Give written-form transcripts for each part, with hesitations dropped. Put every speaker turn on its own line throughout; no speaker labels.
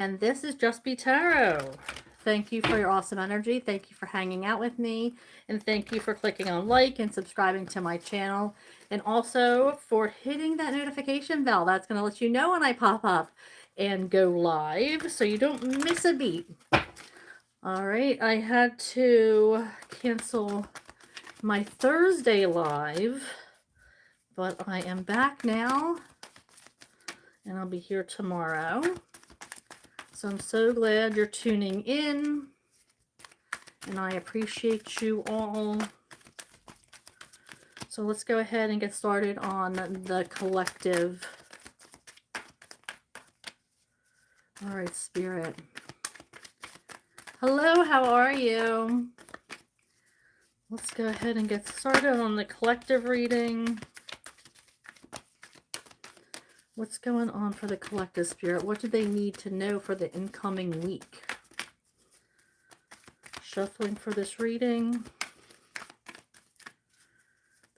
and this is Just Be Tarot. Thank you for your awesome energy. Thank you for hanging out with me. And thank you for clicking on like and subscribing to my channel. And also for hitting that notification bell. That's going to let you know when I pop up and go live so you don't miss a beat. All right, I had to cancel my Thursday live, but I am back now and I'll be here tomorrow. So I'm so glad you're tuning in, and I appreciate you all. So let's go ahead and get started on the collective. All right, Spirit. Hello, how are you? Let's go ahead and get started on the collective reading. What's going on for the collective, Spirit? What do they need to know for the incoming week? Shuffling for this reading.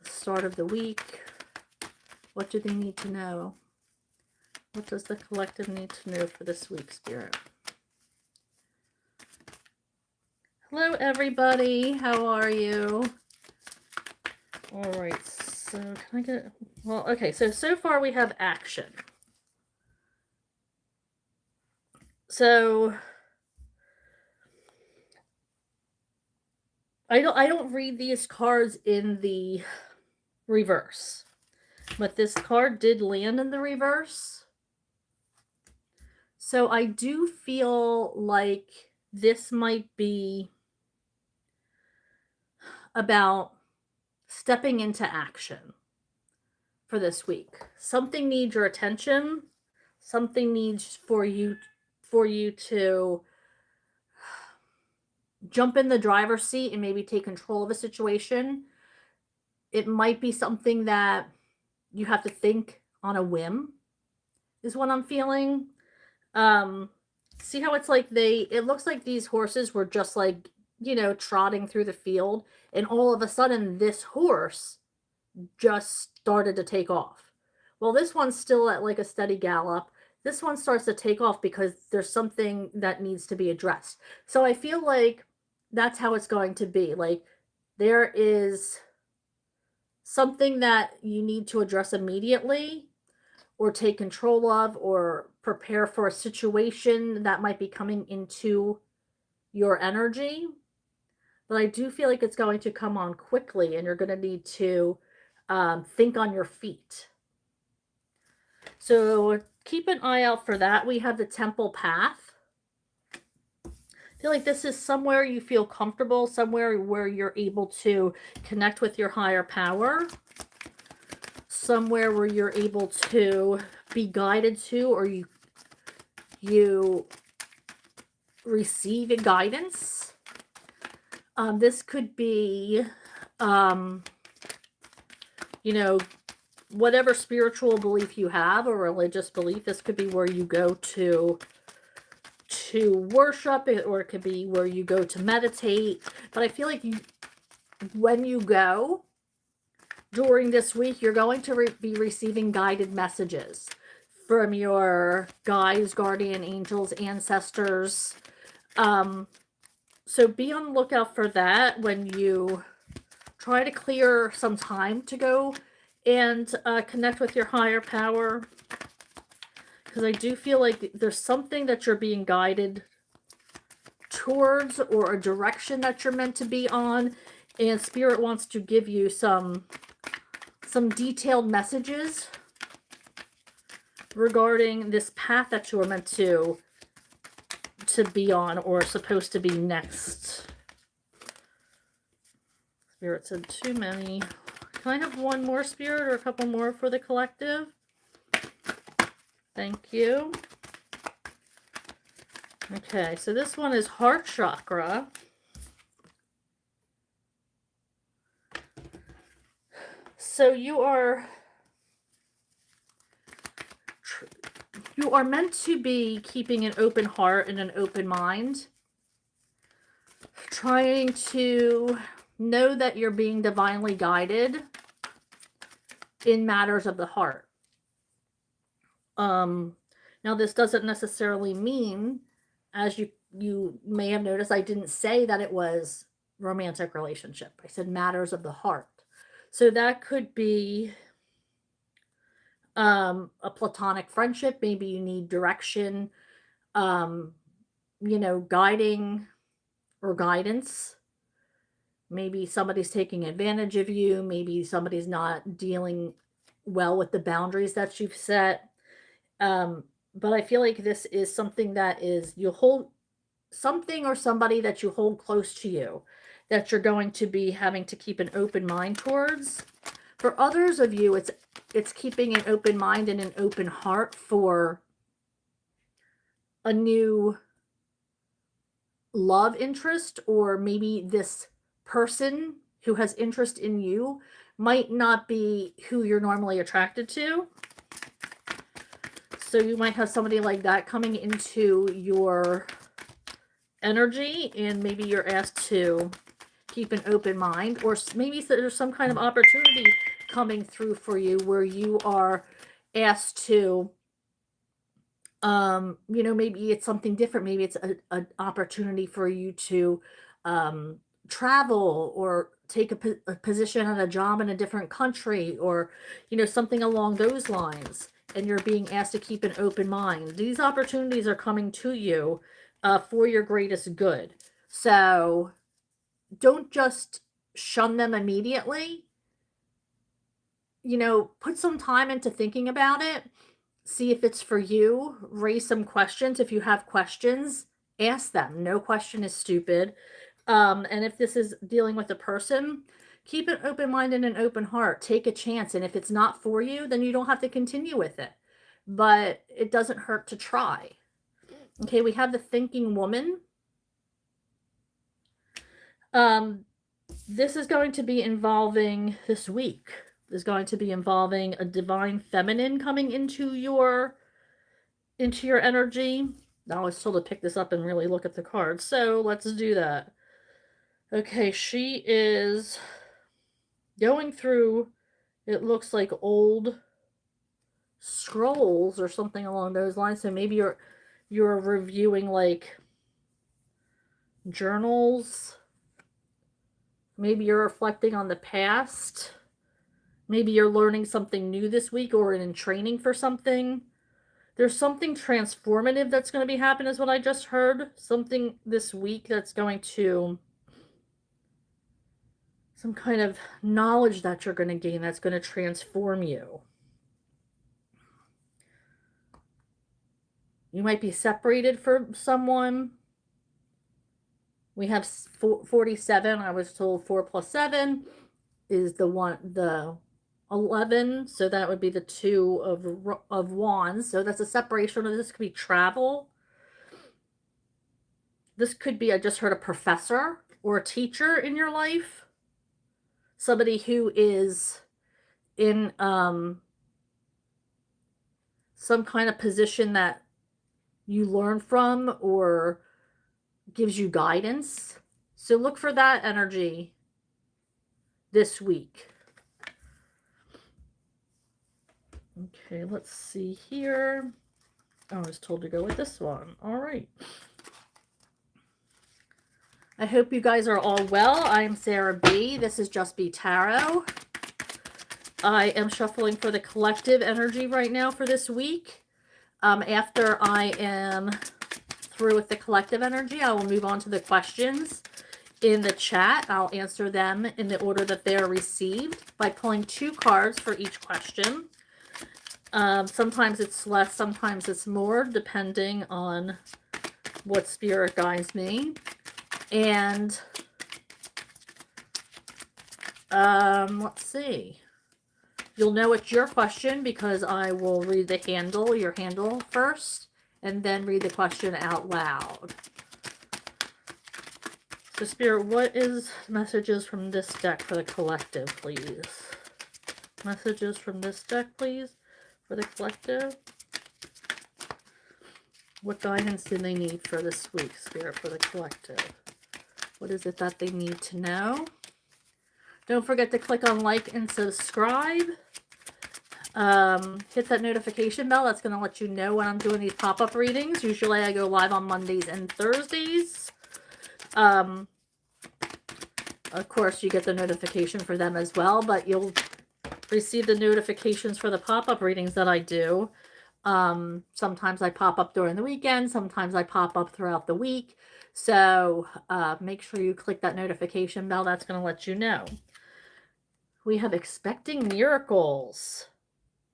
The start of the week. What do they need to know? What does the collective need to know for this week, Spirit? Hello, everybody. How are you? All right. So can I get... Well, okay. So far we have action. So I don't read these cards in the reverse, but this card did land in the reverse. So I do feel like this might be about stepping into action for this week. Something needs your attention. Something needs for you to jump in the driver's seat and maybe take control of a situation. It might be something that you have to think on a whim, is what I'm feeling. See how it's like it looks like these horses were just like, you know, trotting through the field, and all of a sudden this horse just started to take off. Well, this one's still at like a steady gallop. This one starts to take off because there's something that needs to be addressed. So I feel like that's how it's going to be. Like there is something that you need to address immediately, or take control of, or prepare for a situation that might be coming into your energy. But I do feel like it's going to come on quickly, and you're going to need to think on your feet. So keep an eye out for that. We have the Temple Path. I feel like this is somewhere you feel comfortable, somewhere where you're able to connect with your higher power, somewhere where you're able to be guided to, or you receive a guidance. This could be, you know, whatever spiritual belief you have, or religious belief. This could be where you go to worship, or it could be where you go to meditate. But I feel like when you go during this week, you're going to be receiving guided messages from your guides, guardian angels, ancestors. So be on the lookout for that when you try to clear some time to go and connect with your higher power. Because I do feel like there's something that you're being guided towards, or a direction that you're meant to be on, and Spirit wants to give you some detailed messages regarding this path that you are meant to be on, or supposed to be next. Spirit said too many. Can I have one more, Spirit, or a couple more for the collective? Thank you. Okay, so this one is heart chakra. So you are meant to be keeping an open heart and an open mind, trying to know that you're being divinely guided in matters of the heart. Now, this doesn't necessarily mean, as you may have noticed, I didn't say that it was romantic relationship. I said matters of the heart. So that could be a platonic friendship. Maybe you need direction, um, guiding or guidance. Maybe somebody's taking advantage of you. Maybe somebody's not dealing well with the boundaries that you've set. Um, but I feel like this is something that is you hold something or somebody that you hold close to you that you're going to be having to keep an open mind towards. For others of you, it's keeping an open mind and an open heart for a new love interest, or maybe this person who has interest in you might not be who you're normally attracted to. So you might have somebody like that coming into your energy, and maybe you're asked to keep an open mind, or maybe there's some kind of opportunity coming through for you where you are asked to maybe it's something different. Maybe it's an opportunity for you to um travel, or take a position on a job in a different country, or something along those lines, and you're being asked to keep an open mind. These opportunities are coming to you for your greatest good. So don't just shun them immediately. Put some time into thinking about it. See if it's for you. Raise some questions. If you have questions, ask them. No question is stupid. And if this is dealing with a person, keep an open mind and an open heart. Take a chance. And if it's not for you, then you don't have to continue with it. But it doesn't hurt to try. Okay, we have the thinking woman. This is going to be involving this week. Is going to be involving a divine feminine coming into your energy. Now I was told to pick this up and really look at the cards, so let's do that. Okay, she is going through, it looks like, old scrolls or something along those lines. So maybe you're reviewing like journals. Maybe you're reflecting on the past. Maybe you're learning something new this week, or in training for something. There's something transformative that's going to be happening, is what I just heard. Something this week that's going to, some kind of knowledge that you're going to gain that's going to transform you. You might be separated from someone. We have 47. I was told 4 plus 7 is the 11. So that would be the 2 of wands. So that's a separation. This could be travel. This could be, I just heard, a professor or a teacher in your life. Somebody who is in some kind of position that you learn from or gives you guidance. So look for that energy this week. Okay, let's see here. I was told to go with this one. All right. I hope you guys are all well. I am Sarah B. This is Just Be Tarot. I am shuffling for the collective energy right now for this week. After I am through with the collective energy, I will move on to the questions in the chat. I'll answer them in the order that they are received by pulling 2 cards for each question. Sometimes it's less, sometimes it's more, depending on what spirit guides me. And let's see. You'll know it's your question because I will read your handle first, and then read the question out loud. So Spirit, what is messages from this deck for the collective, please? Messages from this deck, please, for the collective. What guidance do they need for this week, Spirit, for the collective? What is it that they need to know? Don't forget to click on like and subscribe. Hit that notification bell. That's going to let you know when I'm doing these pop-up readings. Usually I go live on Mondays and Thursdays. Of course, you get the notification for them as well, but you'll receive the notifications for the pop-up readings that I do. Sometimes I pop up during the weekend. Sometimes I pop up throughout the week. So make sure you click that notification bell. That's going to let you know. We have expecting miracles.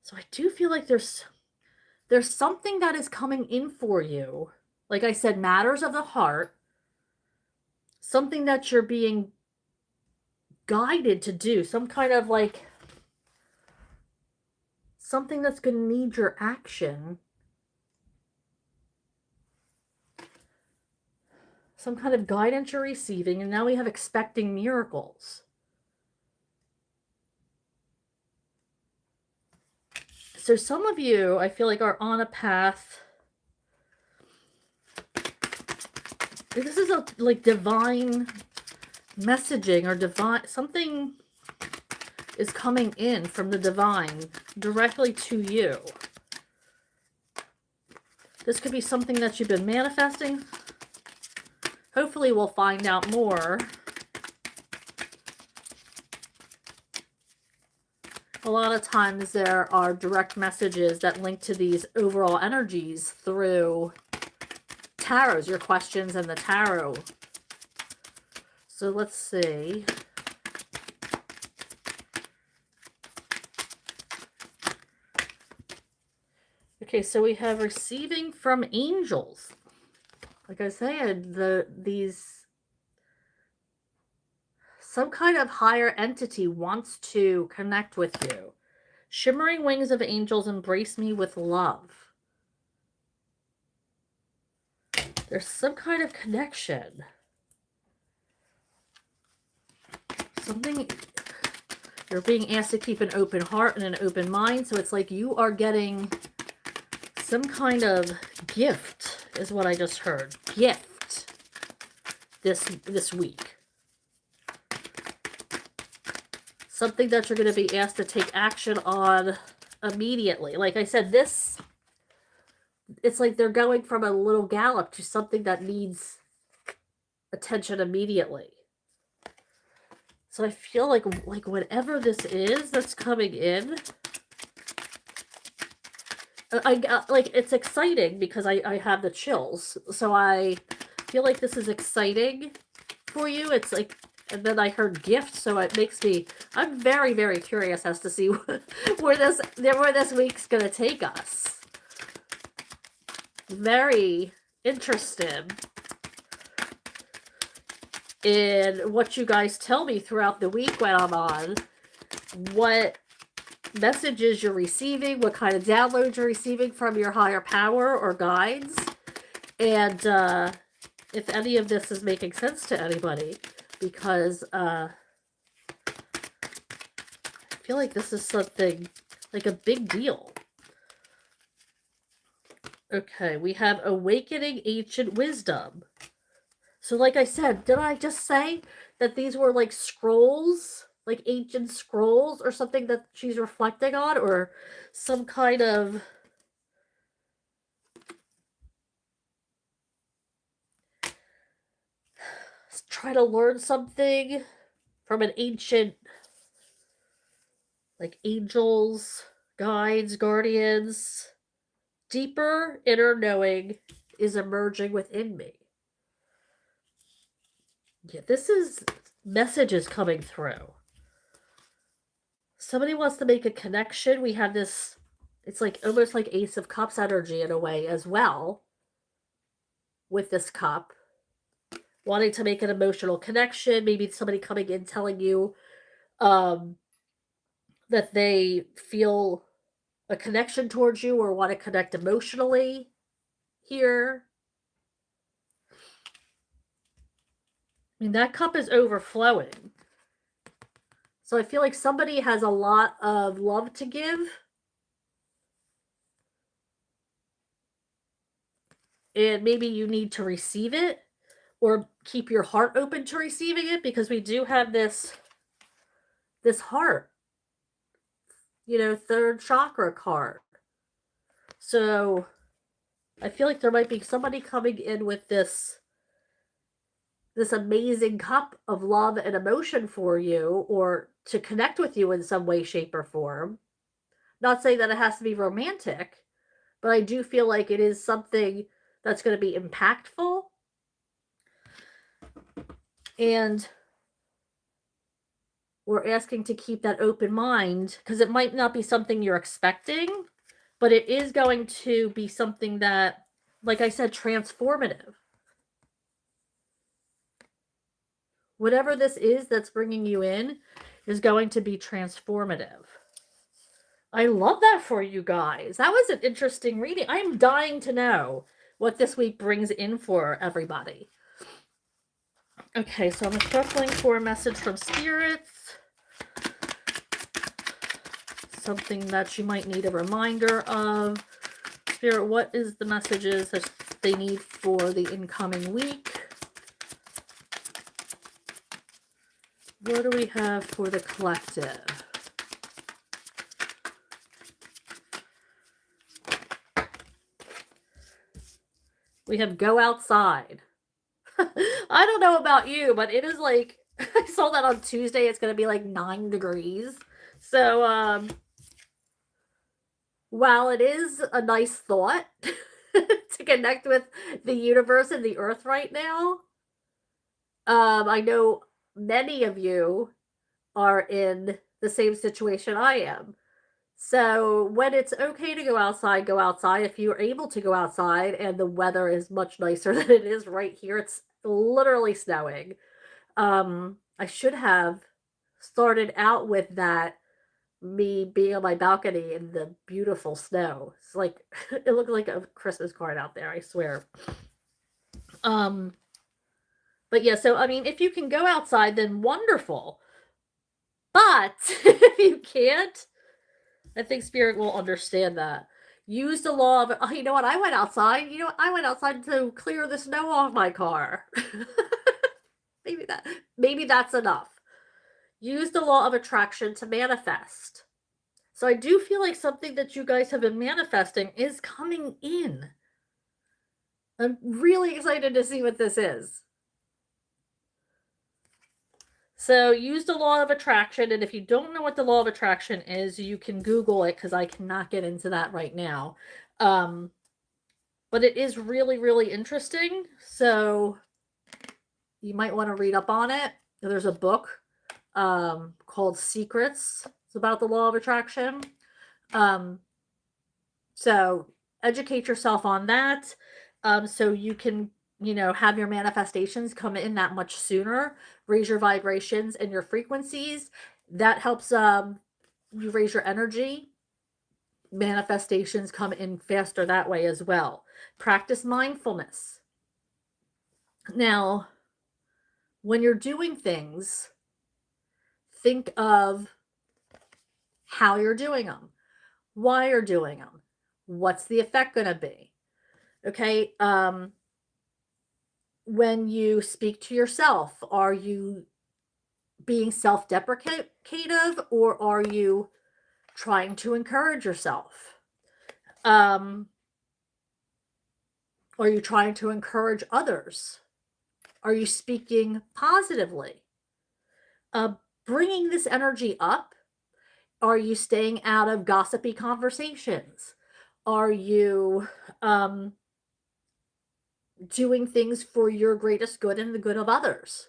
So I do feel like there's something that is coming in for you. Like I said, matters of the heart. Something that you're being guided to do. Some kind of like something that's going to need your action. Some kind of guidance you're receiving. And now we have expecting miracles. So some of you, I feel like, are on a path. This is a like divine messaging or divine, something is coming in from the divine directly to you. This could be something that you've been manifesting. Hopefully we'll find out more. A lot of times there are direct messages that link to these overall energies through tarots, your questions and the tarot. So let's see. Okay, so we have receiving from angels. Like I said, some kind of higher entity wants to connect with you. Shimmering wings of angels embrace me with love. There's some kind of connection. Something, you're being asked to keep an open heart and an open mind. So it's like you are getting some kind of gift, is what I just heard. Gift this week. Something that you're going to be asked to take action on immediately. Like I said, it's like they're going from a little gallop to something that needs attention immediately. So I feel like whatever this is that's coming in, like it's exciting because I have the chills. So I feel like this is exciting for you. It's like, and then I heard gift, so it makes me, I'm very, very curious as to see where this week's going to take us. Very interested in what you guys tell me throughout the week when I'm on. What messages you're receiving, what kind of downloads you're receiving from your higher power or guides. And if any of this is making sense to anybody. Because I feel like this is something like a big deal. Okay, we have awakening ancient wisdom. So like I said, did I just say that these were like scrolls, like ancient scrolls or something that she's reflecting on, or some kind of try to learn something from an ancient, like angels, guides, guardians. Deeper inner knowing is emerging within me. Yeah, this is messages coming through. Somebody wants to make a connection. We have this, it's like almost like Ace of Cups energy in a way as well. With this cup. Wanting to make an emotional connection. Maybe somebody coming in telling you that they feel a connection towards you or want to connect emotionally here. I mean, that cup is overflowing. So I feel like somebody has a lot of love to give. And maybe you need to receive it or keep your heart open to receiving it, because we do have this heart third chakra card. So I feel like there might be somebody coming in with this amazing cup of love and emotion for you, or to connect with you in some way, shape, or form. Not saying that it has to be romantic, but I do feel like it is something that's going to be impactful. And we're asking to keep that open mind, because it might not be something you're expecting, but it is going to be something that, like I said, transformative. Whatever this is that's bringing you in is going to be transformative. I love that for you guys. That was an interesting reading. I am dying to know what this week brings in for everybody. Okay, so I'm shuffling for a message from spirits. Something that you might need a reminder of. Spirit, what is the messages that they need for the incoming week? What do we have for the collective? We have go outside. I don't know about you, but it is like, I saw that on Tuesday. It's going to be like 9 degrees. So, while it is a nice thought to connect with the universe and the earth right now, I know many of you are in the same situation I am. So when it's okay to go outside, go outside. If you're able to go outside and the weather is much nicer than it is right here, it's literally snowing. I should have started out with that, me being on my balcony in the beautiful snow. It's like, it looked like a Christmas card out there, I swear. But yeah, so I mean, if you can go outside, then wonderful. But if you can't, I think spirit will understand that. Use the law of, oh, you know what? I went outside. I went outside to clear the snow off my car. maybe that's enough. Use the law of attraction to manifest. So I do feel like something that you guys have been manifesting is coming in. I'm really excited to see what this is. So use the law of attraction, and if you don't know what the law of attraction is, you can Google it, because I cannot get into that right now. But it is really, really interesting. So you might want to read up on it. There's a book called Secrets. It's about the law of attraction. So educate yourself on that, so you can, have your manifestations come in that much sooner. Raise your vibrations and your frequencies. That helps you raise your energy. Manifestations come in faster that way as well. Practice mindfulness. Now, when you're doing things, think of how you're doing them, why you're doing them, what's the effect going to be. Okay. When you speak to yourself, are you being self-deprecative, or are you trying to encourage yourself? Are you trying to encourage others? Are you speaking positively? Bringing this energy up. Are you staying out of gossipy conversations? Are you doing things for your greatest good and the good of others?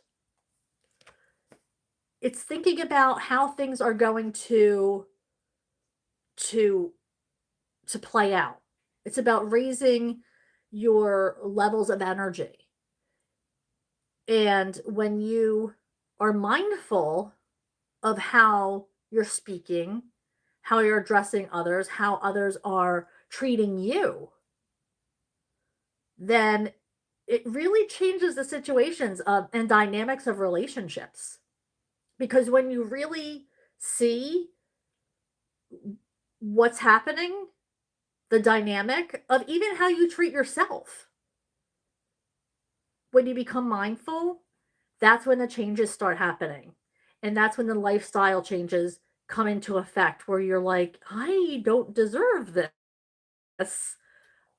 It's thinking about how things are going to play out. It's about raising your levels of energy. And when you are mindful of how you're speaking, how you're addressing others, how others are treating you, then it really changes the situations and dynamics of relationships. Because when you really see what's happening, the dynamic of even how you treat yourself, when you become mindful, that's when the changes start happening. And that's when the lifestyle changes come into effect where you're like, I don't deserve this.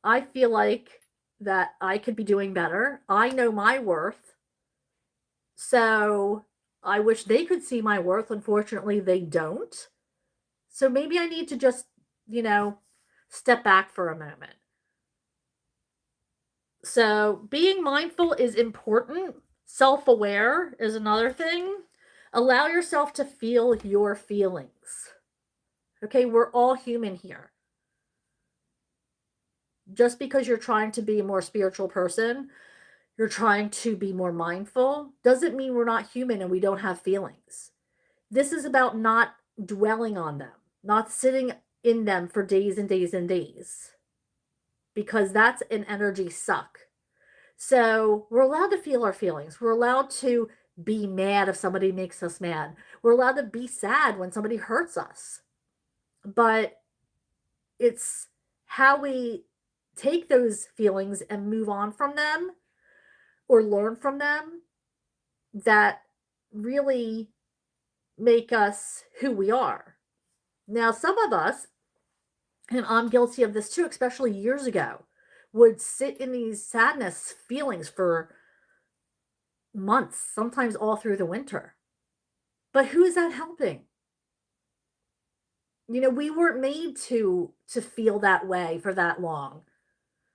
I feel like that I could be doing better. I know my worth. So I wish they could see my worth. Unfortunately, they don't. So maybe I need to just, you know, step back for a moment. So being mindful is important. Self aware is another thing. Allow yourself to feel your feelings. Okay, we're all human here. Just because you're trying to be a more spiritual person, you're trying to be more mindful, doesn't mean we're not human and we don't have feelings. This is about not dwelling on them, not sitting in them for days and days and days, because that's an energy suck. So we're allowed to feel our feelings. We're allowed to be mad if somebody makes us mad. We're allowed to be sad when somebody hurts us. But it's how we take those feelings and move on from them or learn from them that really make us who we are. Now, some of us, and I'm guilty of this too, especially years ago, would sit in these sadness feelings for months, sometimes all through the winter. But who is that helping? You know, we weren't made to feel that way for that long.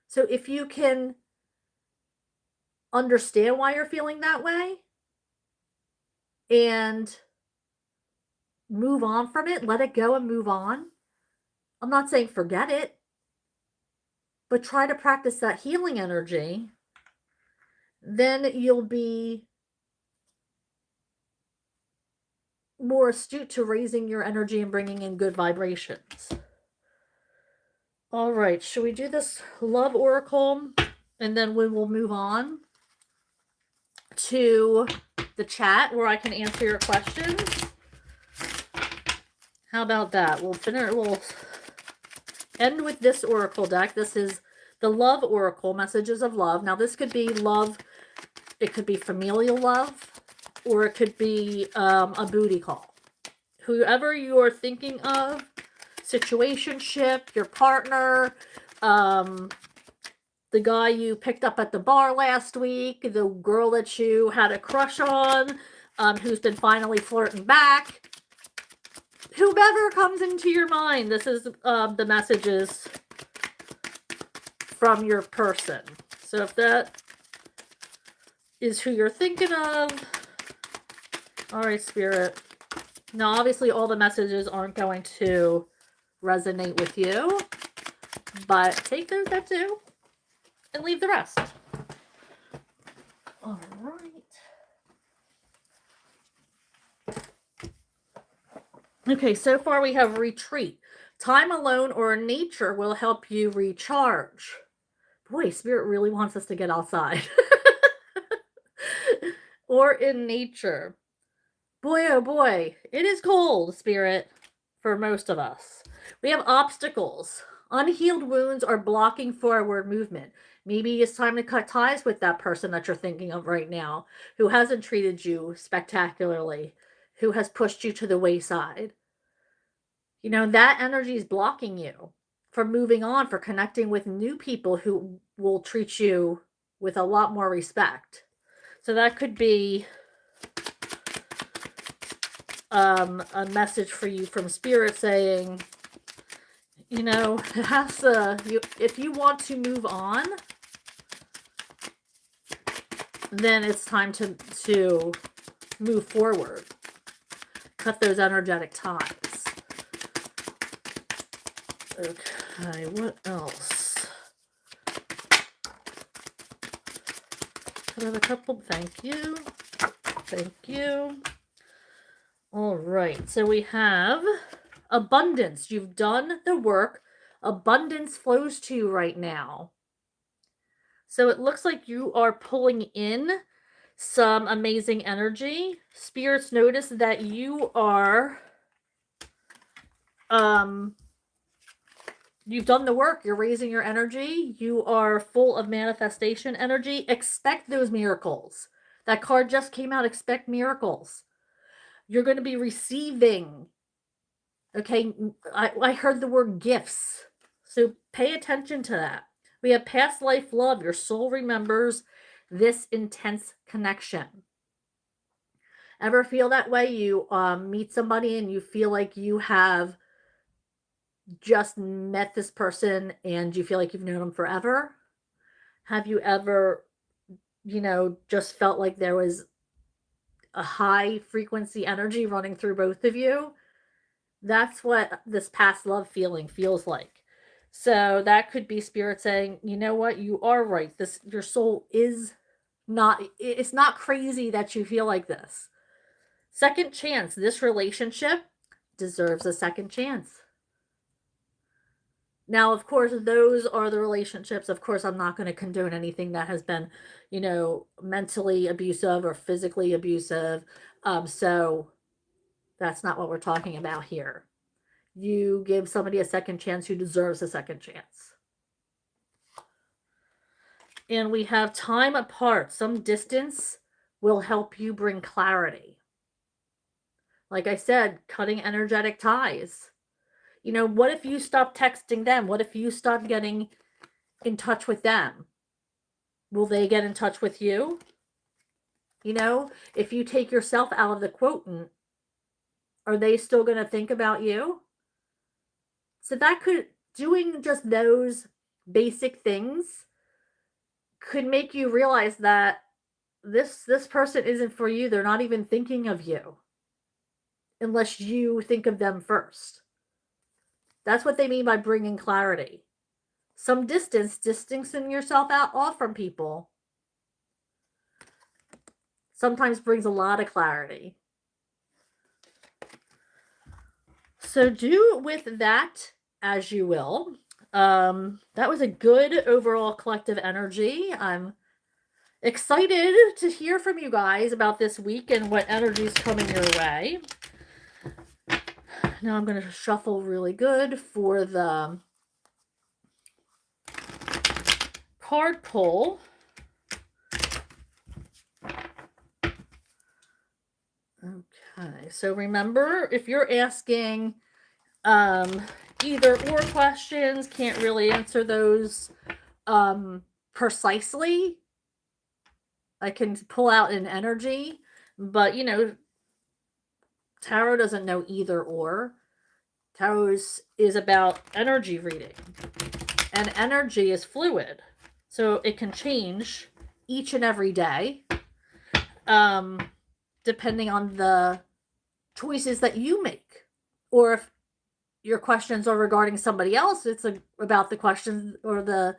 So if you can understand why you're feeling that way and move on from it, let it go and move on. I'm not saying forget it, but try to practice that healing energy. Then you'll be more astute to raising your energy and bringing in good vibrations. All right, should we do this love oracle and then we will move on to the chat where I can answer your questions? How about that? We'll end with this oracle deck. This is the love oracle, messages of love. Now this could be love, it could be familial love, or it could be a booty call. Whoever you're thinking of, situationship, your partner, the guy you picked up at the bar last week, the girl that you had a crush on, who's been finally flirting back. Whoever comes into your mind, this is the messages from your person. So if that is who you're thinking of, all right, Spirit. Now, obviously, all the messages aren't going to resonate with you, but take those that do and leave the rest. All right. Okay, so far we have retreat. Time alone or in nature will help you recharge. Boy, Spirit really wants us to get outside. Or in nature. Boy, oh boy, it is cold, Spirit, for most of us. We have obstacles. Unhealed wounds are blocking forward movement. Maybe it's time to cut ties with that person that you're thinking of right now, who hasn't treated you spectacularly, who has pushed you to the wayside. You know, that energy is blocking you from moving on, for connecting with new people who will treat you with a lot more respect. So that could be a message for you from Spirit saying, you know, it has to, if you want to move on, then it's time to move forward. Cut those energetic ties. Okay, what else? Could have a couple, thank you. Thank you. All right, so we have abundance. You've done the work. Abundance flows to you right now. So it looks like you are pulling in some amazing energy. Spirits notice that you are, you've done the work. You're raising your energy. You are full of manifestation energy. Expect those miracles. That card just came out. Expect miracles. You're going to be receiving Okay, I heard the word gifts. So pay attention to that. We have past life love. Your soul remembers this intense connection. Ever feel that way? You meet somebody and you feel like you have just met this person and you feel like you've known them forever? Have you ever, just felt like there was a high frequency energy running through both of you? That's what this past love feeling feels like. So that could be spirit saying, you know what, you are right. This your soul is not it's not crazy that you feel like this. Second chance. This relationship deserves a second chance. Now, of course, those are the relationships. Of course, I'm not going to condone anything that has been, mentally abusive or physically abusive. So that's not what we're talking about here. You give somebody a second chance who deserves a second chance. And we have time apart. Some distance will help you bring clarity. Like I said, cutting energetic ties. What if you stop texting them? What if you stop getting in touch with them? Will they get in touch with you? If you take yourself out of the quotient, are they still going to think about you? So doing just those basic things could make you realize that this person isn't for you. They're not even thinking of you unless you think of them first. That's what they mean by bringing clarity. Some distancing yourself off from people sometimes brings a lot of clarity. So do with that as you will. That was a good overall collective energy. I'm excited to hear from you guys about this week and what energy is coming your way. Now I'm going to shuffle really good for the card pull. Okay, so remember, if you're asking either or questions, can't really answer those precisely, I can pull out an energy, but tarot doesn't know either or. Tarot is about energy reading, and energy is fluid, so it can change each and every day, depending on the choices that you make. Or if your questions are regarding somebody else, it's about the questions or the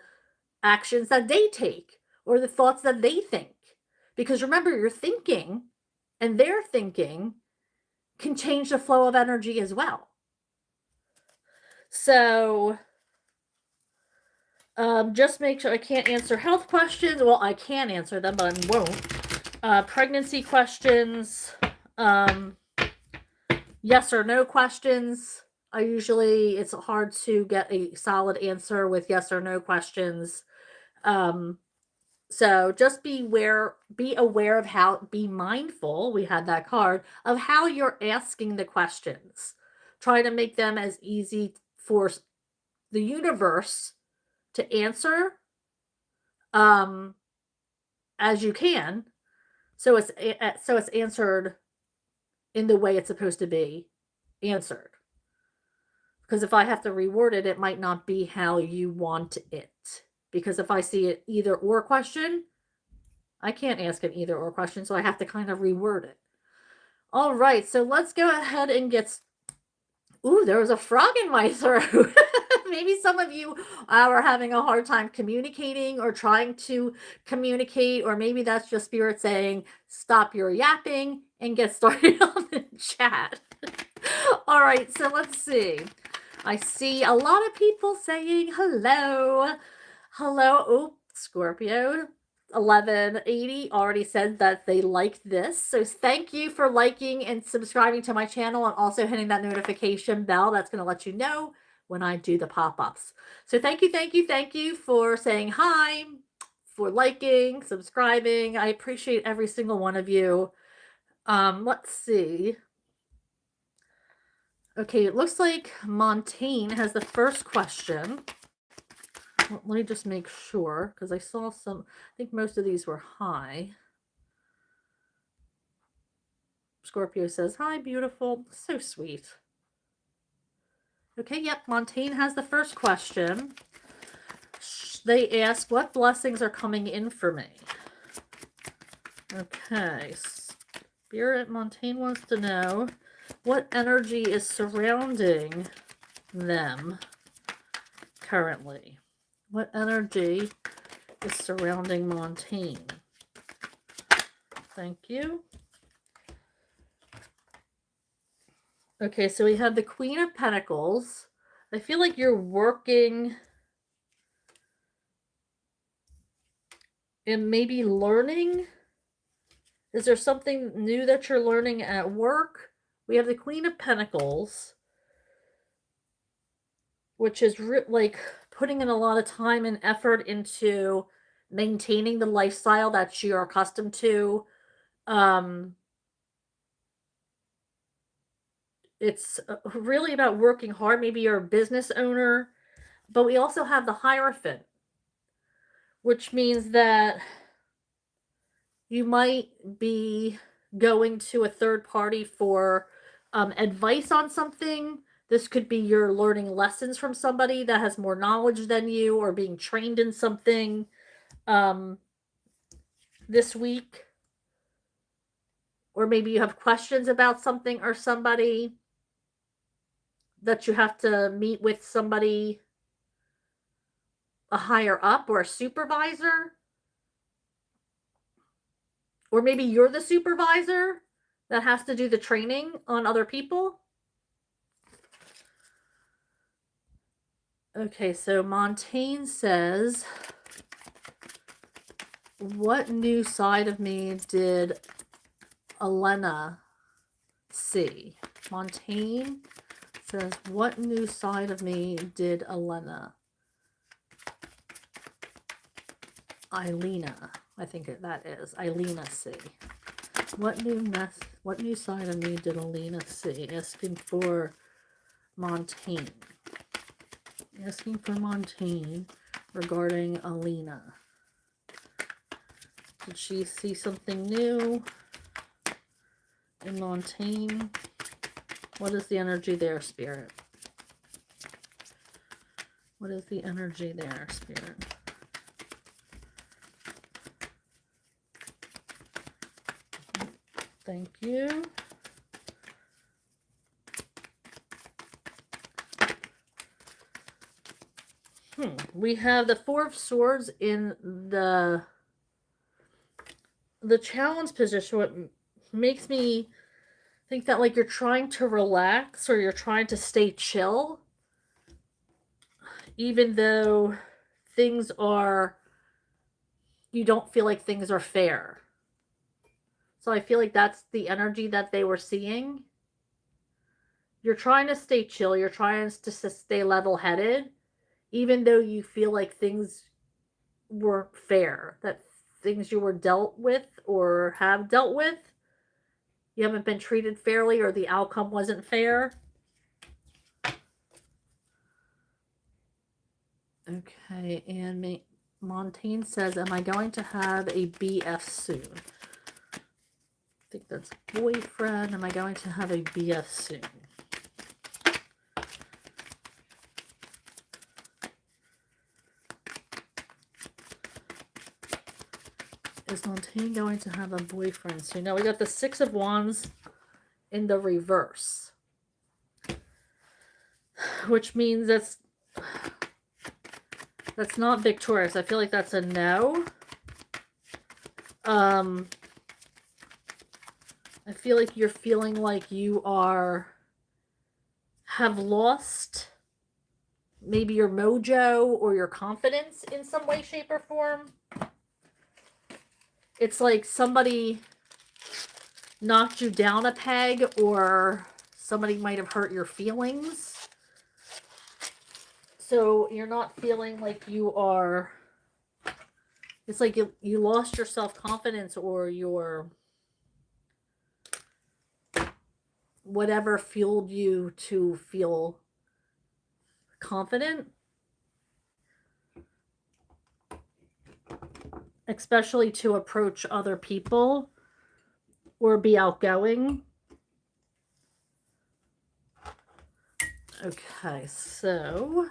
actions that they take or the thoughts that they think. Because remember, your thinking and their thinking can change the flow of energy as well. So just make sure I can't answer health questions. Well, I can answer them, but I won't. Pregnancy questions, yes or no questions. It's hard to get a solid answer with yes or no questions. So just be aware of be mindful, we had that card, of how you're asking the questions. Try to make them as easy for the universe to answer as you can. So it's answered in the way it's supposed to be answered. Because if I have to reword it, it might not be how you want it. Because if I see an either or question, I can't ask an either or question, so I have to kind of reword it. All right, so let's go ahead and get... Ooh, there was a frog in my throat. Maybe some of you are having a hard time communicating or trying to communicate, or maybe that's just spirit saying, stop your yapping and get started on the chat. All right, so let's see. I see a lot of people saying hello. Hello. Oh, Scorpio 1180 already said that they liked this. So thank you for liking and subscribing to my channel and also hitting that notification bell. That's going to let you know when I do the pop-ups. So thank you for saying hi, for liking, subscribing. I appreciate every single one of you. Let's see. Okay, it looks like Montaigne has the first question. Well, let me just make sure, because I saw some, I think most of these were high. Scorpio says, hi, beautiful. So sweet. Okay, yep, Montaigne has the first question. They ask, what blessings are coming in for me? Okay, Spirit Montaigne wants to know what energy is surrounding them currently. What energy is surrounding Montaigne? Thank you. Okay, so we have the Queen of Pentacles. I feel like you're working and maybe learning. Is there something new that you're learning at work? We have the Queen of Pentacles, which is like putting in a lot of time and effort into maintaining the lifestyle that you're accustomed to. It's really about working hard. Maybe you're a business owner, but we also have the Hierophant, which means that you might be going to a third party for advice on something. This could be you're learning lessons from somebody that has more knowledge than you, or being trained in something this week. Or maybe you have questions about something or somebody that you have to meet with somebody, a higher up or a supervisor. Or maybe you're the supervisor that has to do the training on other people. Okay, so Montaigne says, what new side of me did Elena see? Montaigne says, what new side of me did Elena? Eilena, I think that is. Eilena see. What new side of me did Elena see? Asking for Montaigne. Asking for Montaigne regarding Elena. Did she see something new in Montaigne? What is the energy there, Spirit? What is the energy there, Spirit? Thank you. We have the Four of Swords in the challenge position. What makes me think that like you're trying to relax or you're trying to stay chill, even though things are, you don't feel like things are fair. So I feel like that's the energy that they were seeing. You're trying to stay chill. You're trying to stay level-headed, even though you feel like things were fair, that things you were dealt with or have dealt with, you haven't been treated fairly or the outcome wasn't fair. Okay, and Montaigne says, am I going to have a BF soon? I think that's boyfriend. Am I going to have a BF soon? Is Montaigne going to have a boyfriend soon? Now we got the Six of Wands in the reverse, which means that's not victorious. I feel like that's a no. I feel like you're feeling like you have lost maybe your mojo or your confidence in some way, shape, or form. It's like somebody knocked you down a peg, or somebody might have hurt your feelings. So you're not feeling like you are, it's like you lost your self-confidence, or your, whatever fueled you to feel confident, especially to approach other people or be outgoing. Okay, so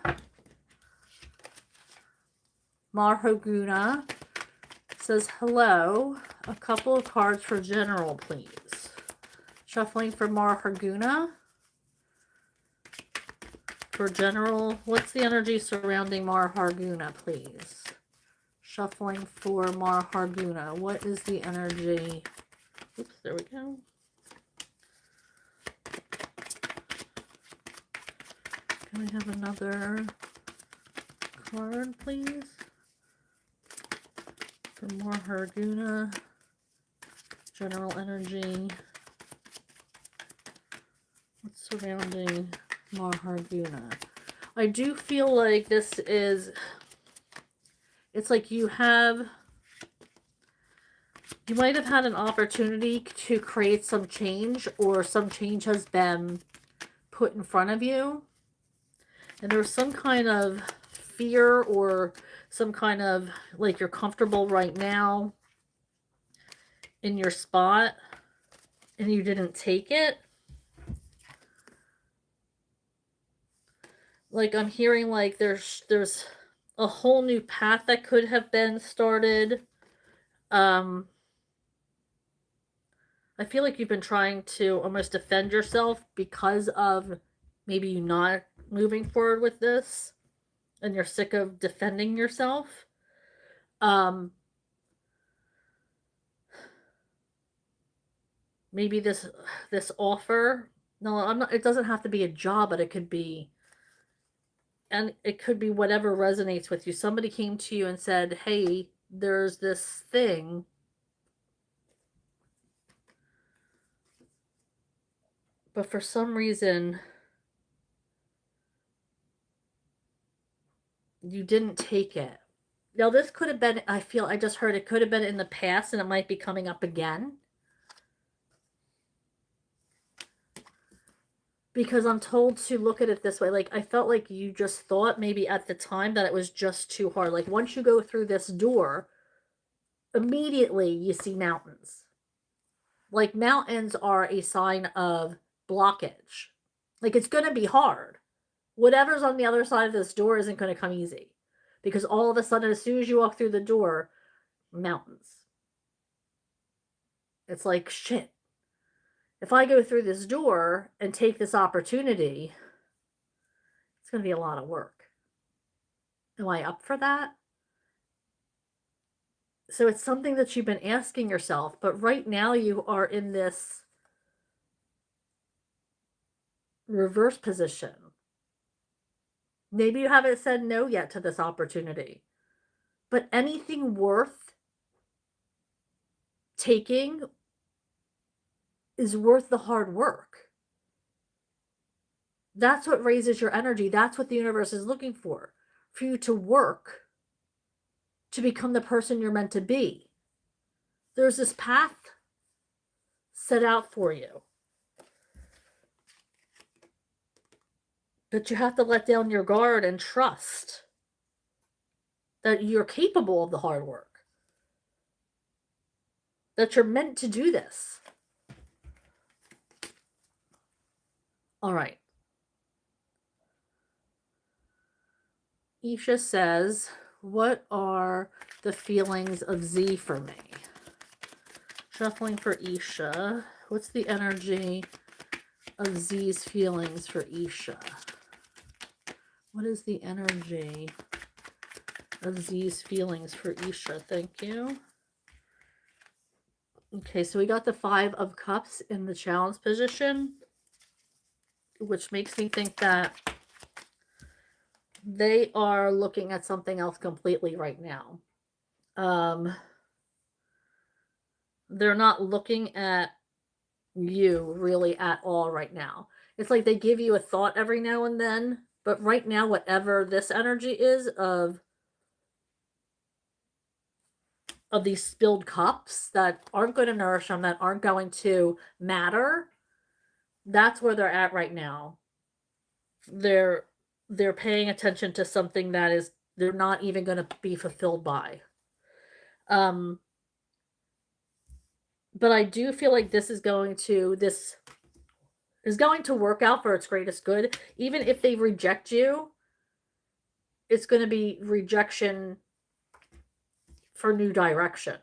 Marhoguna says, hello, a couple of cards for general, please. Shuffling for Marhoguna. For general, what's the energy surrounding Marhoguna, please? Shuffling for Marhoguna. What is the energy? Oops, there we go. Can I have another card, please? For Marhoguna. General energy. What's surrounding Marhoguna? I do feel like this is, it's like you might have had an opportunity to create some change, or some change has been put in front of you. And there's some kind of fear, or some kind of, like, you're comfortable right now in your spot and you didn't take it. Like, I'm hearing like there's a whole new path that could have been started. I feel like you've been trying to almost defend yourself because of maybe you not moving forward with this, and you're sick of defending yourself. Maybe this offer. No, I'm not. It doesn't have to be a job, but it could be, and it could be whatever resonates with you. Somebody came to you and said, "Hey, there's this thing." But for some reason, you didn't take it. Now, this could have been, I just heard it could have been in the past, and it might be coming up again. Because I'm told to look at it this way. Like, I felt like you just thought maybe at the time that it was just too hard. Like, once you go through this door, immediately you see mountains. Like, mountains are a sign of blockage. Like, it's going to be hard. Whatever's on the other side of this door isn't going to come easy. Because all of a sudden, as soon as you walk through the door, mountains. It's like, shit. If I go through this door and take this opportunity, it's going to be a lot of work. Am I up for that? So it's something that you've been asking yourself, but right now you are in this reverse position. Maybe you haven't said no yet to this opportunity, but anything worth taking is worth the hard work. That's what raises your energy. That's what the universe is looking for you to work to become the person you're meant to be. There's this path set out for you, but you have to let down your guard and trust that you're capable of the hard work, that you're meant to do this. All right. Isha says, what are the feelings of Z for me? Shuffling for Isha. What's the energy of Z's feelings for Isha? What is the energy of Z's feelings for Isha? Thank you. Okay, so we got the 5 of Cups in the challenge position, which makes me think that they are looking at something else completely right now. They're not looking at you really at all right now. It's like they give you a thought every now and then, but right now, whatever this energy is of these spilled cups that aren't going to nourish them, that aren't going to matter, That's where they're at right now. They're they're paying attention to something that is they're not even going to be fulfilled by. Um, but I do feel like this is going to work out for its greatest good. Even if they reject you, it's going to be rejection for new direction.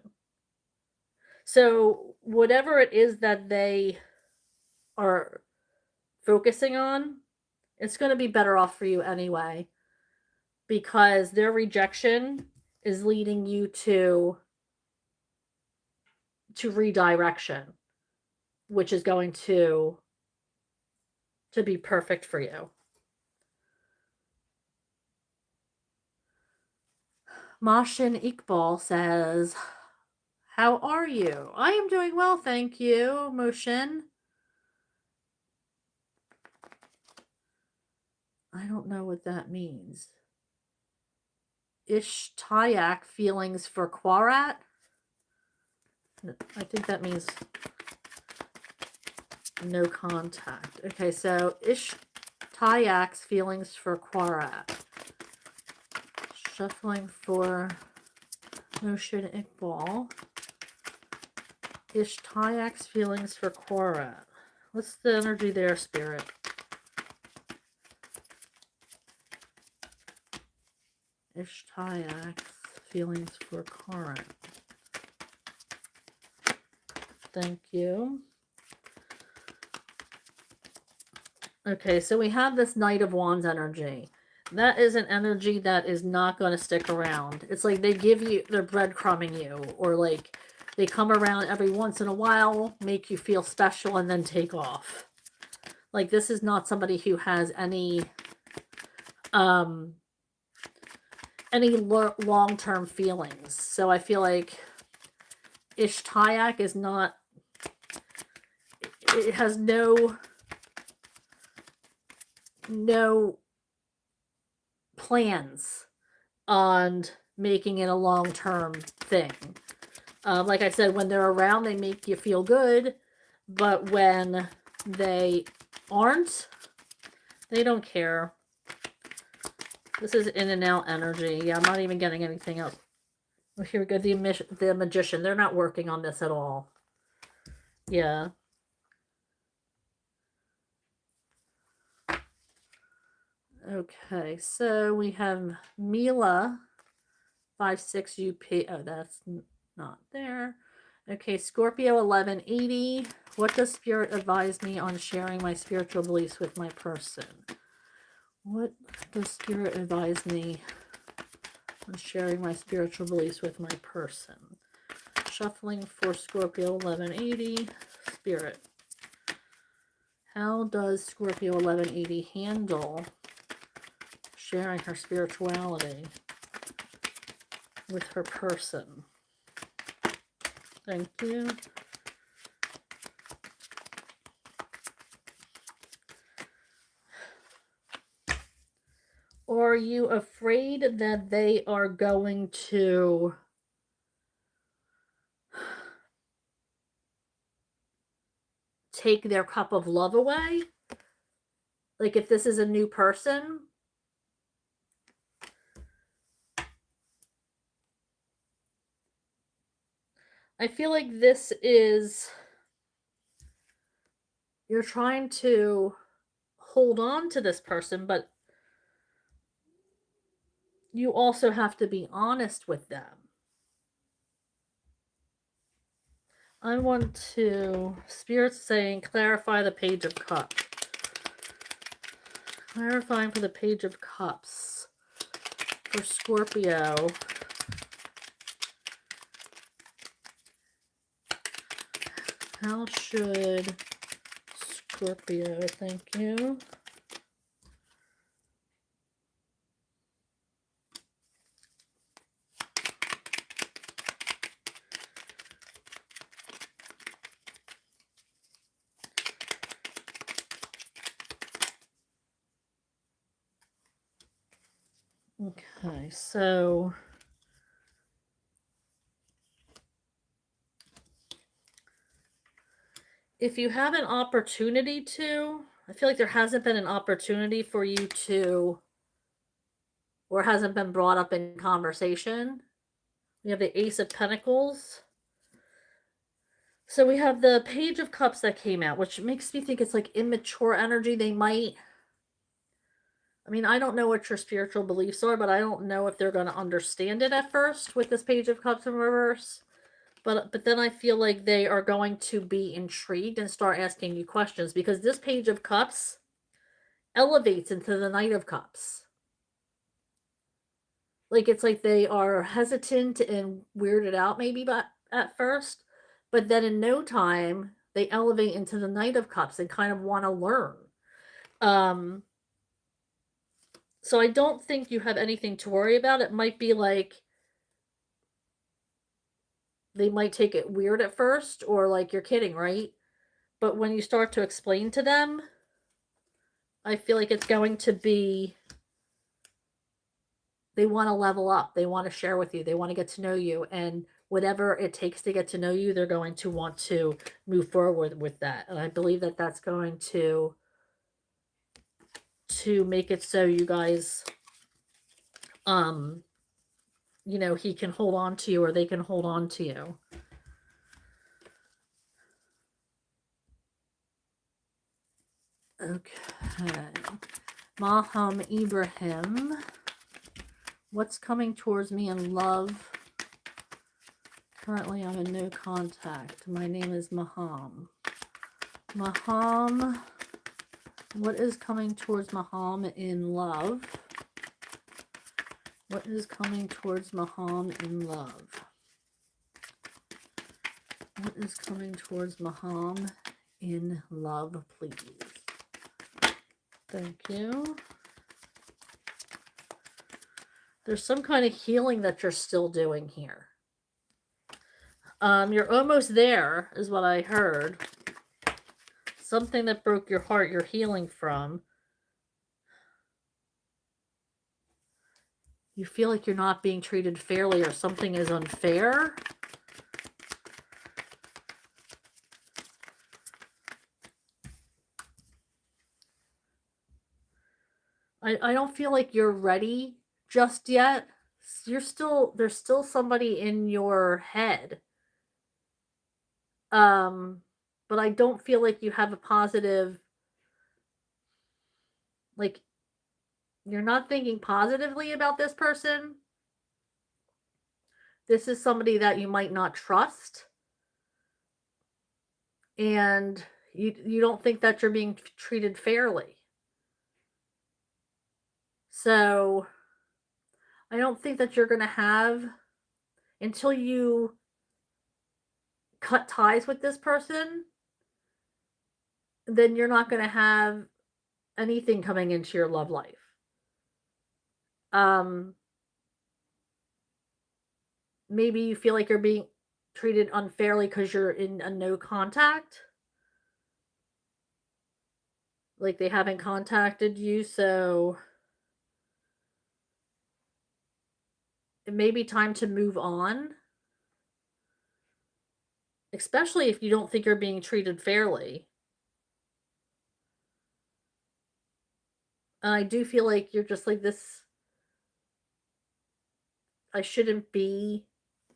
So whatever it is that they are focusing on, it's going to be better off for you anyway, because their rejection is leading you to redirection, which is going to be perfect for you. Mashin Iqbal says, how are you? I am doing well, thank you, Moshin. I don't know what that means. Ishtayak feelings for Kwarat? I think that means no contact. Okay, so Ishtayak's feelings for Kwarat. Shuffling for Moshin Iqbal. Ishtayak's feelings for Kwarat. What's the energy there, Spirit? Ishtayak's feelings for Kwarat. Thank you. Okay, so we have this Knight of Wands energy. That is an energy that is not going to stick around. It's like they're breadcrumbing you, or like they come around every once in a while, make you feel special, and then take off. Like, this is not somebody who has any long-term feelings. So I feel like Ishtayak is not, it has no plans on making it a long-term thing. Like I said, when they're around, they make you feel good, but when they aren't, they don't care. This is in and out energy. Yeah, I'm not even getting anything else. Oh, here we go. The Magician. They're not working on this at all. Yeah. Okay, so we have Mila, 56 UP. Oh, that's not there. Okay, Scorpio 1180. What does Spirit advise me on sharing my spiritual beliefs with my person? What does Spirit advise me on sharing my spiritual beliefs with my person? Shuffling for Scorpio 1180. Spirit. How does Scorpio 1180 handle sharing her spirituality with her person? Thank you. Or are you afraid that they are going to take their cup of love away? Like, if this is a new person, I feel like this is, you're trying to hold on to this person, but you also have to be honest with them. I want to, Spirit's saying, clarify the Page of Cups. Clarifying for the Page of Cups for Scorpio. How should Scorpio, thank you. Okay, so if you have an opportunity to, I feel like there hasn't been an opportunity for you to, or hasn't been brought up in conversation. We have the Ace of Pentacles. So we have the Page of Cups that came out, which makes me think it's like immature energy. They might, I mean, I don't know what your spiritual beliefs are, but I don't know if they're going to understand it at first with this Page of Cups in reverse. But then I feel like they are going to be intrigued and start asking you questions, because this Page of Cups elevates into the Knight of Cups. Like, it's like they are hesitant and weirded out maybe at first, but then in no time they elevate into the Knight of Cups and kind of want to learn. So I don't think you have anything to worry about. It might be like they might take it weird at first, or like, you're kidding, right? But when you start to explain to them, I feel like it's going to be, they want to level up. They want to share with you. They want to get to know you. And whatever it takes to get to know you, they're going to want to move forward with that. And I believe that that's going to make it so you guys, you know, he can hold on to you, or they can hold on to you. Okay. Maham Ibrahim. What's coming towards me in love? Currently, I'm in no contact. My name is Maham. Maham. What is coming towards Maham in love? What is coming towards Maham in love? What is coming towards Maham in love, please? Thank you. There's some kind of healing that you're still doing here. You're almost there, is what I heard. Something that broke your heart, you're healing from. You feel like you're not being treated fairly, or something is unfair. I don't feel like you're ready just yet. There's still somebody in your head. But I don't feel like you have a positive, like, you're not thinking positively about this person. This is somebody that you might not trust. And you don't think that you're being treated fairly. So I don't think that you're going to have, until you cut ties with this person, then you're not going to have anything coming into your love life. Maybe you feel like you're being treated unfairly because you're in a no contact. Like, they haven't contacted you, so it may be time to move on. Especially if you don't think you're being treated fairly. And I do feel like you're just like, this, I shouldn't be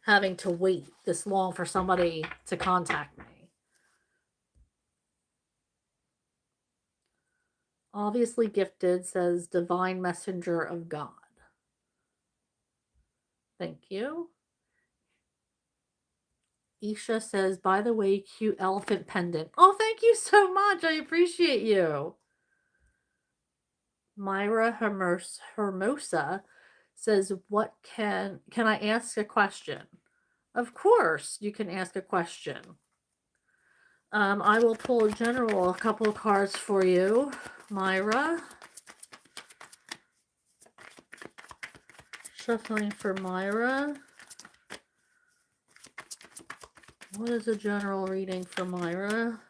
having to wait this long for somebody to contact me. Obviously gifted says divine messenger of God. Thank you. Isha says, by the way, cute elephant pendant. Oh, thank you so much. I appreciate you. Myra Hermosa says, what can I ask a question? Of course, you can ask a question. I will pull a couple of cards for you, Myra. Shuffling for Myra. What is a general reading for Myra?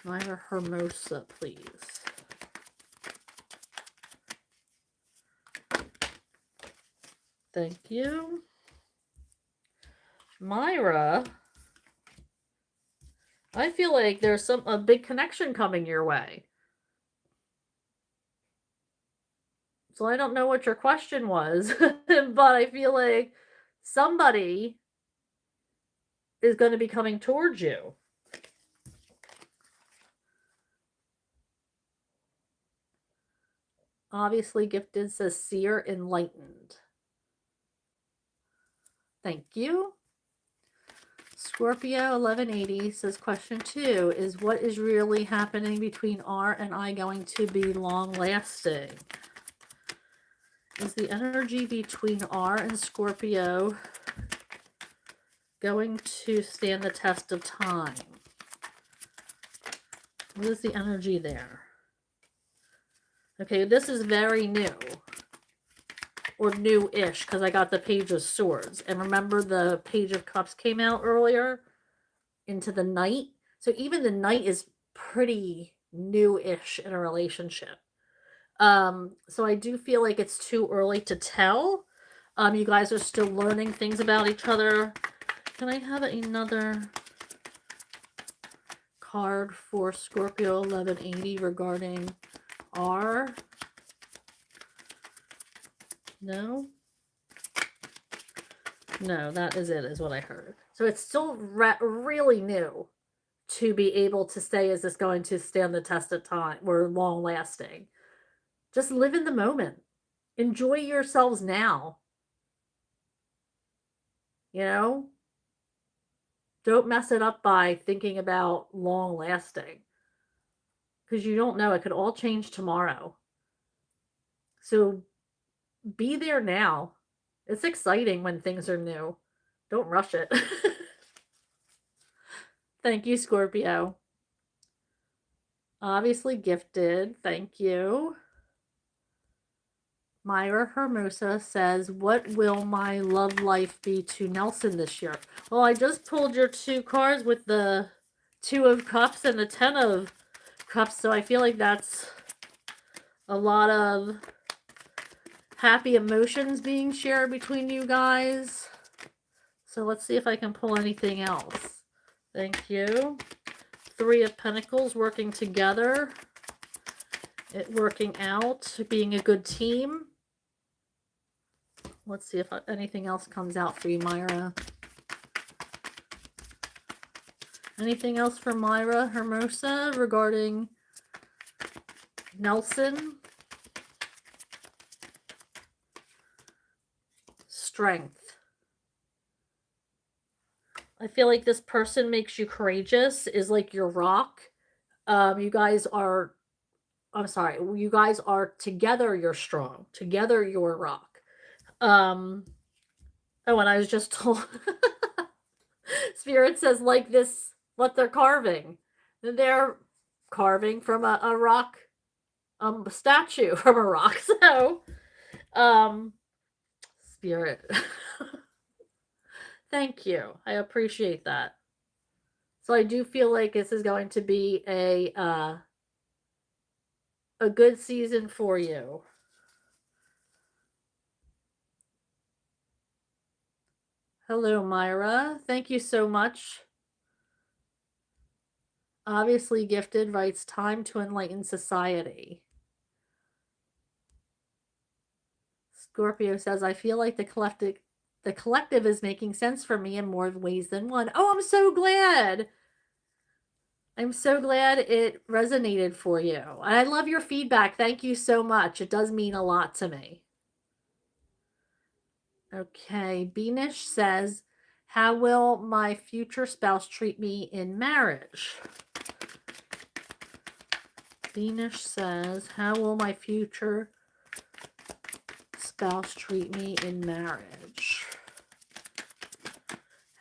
Myra Hermosa, please. Thank you. Myra I feel like there's a big connection coming your way. So I don't know what your question was, but I feel like somebody is going to be coming towards you. Obviously, gifted says seer enlightened. Thank you. Scorpio 1180 says question 2 is what is really happening between R and I going to be long lasting? Is the energy between R and Scorpio going to stand the test of time? What is the energy there? Okay, this is very new. Or new-ish, because I got the Page of Swords. And remember the Page of Cups came out earlier? Into the Knight. So even the Knight is pretty new-ish in a relationship. So I do feel like it's too early to tell. You guys are still learning things about each other. Can I have another card for Scorpio 1180 regarding R? No? No, that is it, is what I heard. So it's still really new to be able to say, is this going to stand the test of time or long lasting? Just live in the moment. Enjoy yourselves now. You know? Don't mess it up by thinking about long lasting. Because you don't know. It could all change tomorrow. So be there now. It's exciting when things are new. Don't rush it. Thank you, Scorpio. Obviously gifted. Thank you. Myra Hermosa says, what will my love life be to Nelson this year? Well, I just pulled your 2 cards with the 2 of Cups and the 10 of Cups, so I feel like that's a lot of happy emotions being shared between you guys. So let's see if I can pull anything else. Thank you. 3 of Pentacles working together. It working out, being a good team. Let's see if anything else comes out for you, Myra. Anything else for Myra Hermosa regarding Nelson? Strength. I feel like this person makes you courageous, is like your rock. You guys are, I'm sorry, you guys are together, you're strong. Together, you're rock. Oh, and I was just told, Spirit says, like this, what they're carving. They're carving from a rock, statue from a rock. So, Spirit. Thank you. I appreciate that. So I do feel like this is going to be a good season for you. Hello, Myra. Thank you so much. Obviously Gifted writes, time to enlighten society. Scorpio says, I feel like the collective is making sense for me in more ways than one. Oh, I'm so glad. I'm so glad it resonated for you. And I love your feedback. Thank you so much. It does mean a lot to me. Okay, Beanish says, how will my future spouse treat me in marriage? Beanish says, how will my future spouse treat me in marriage?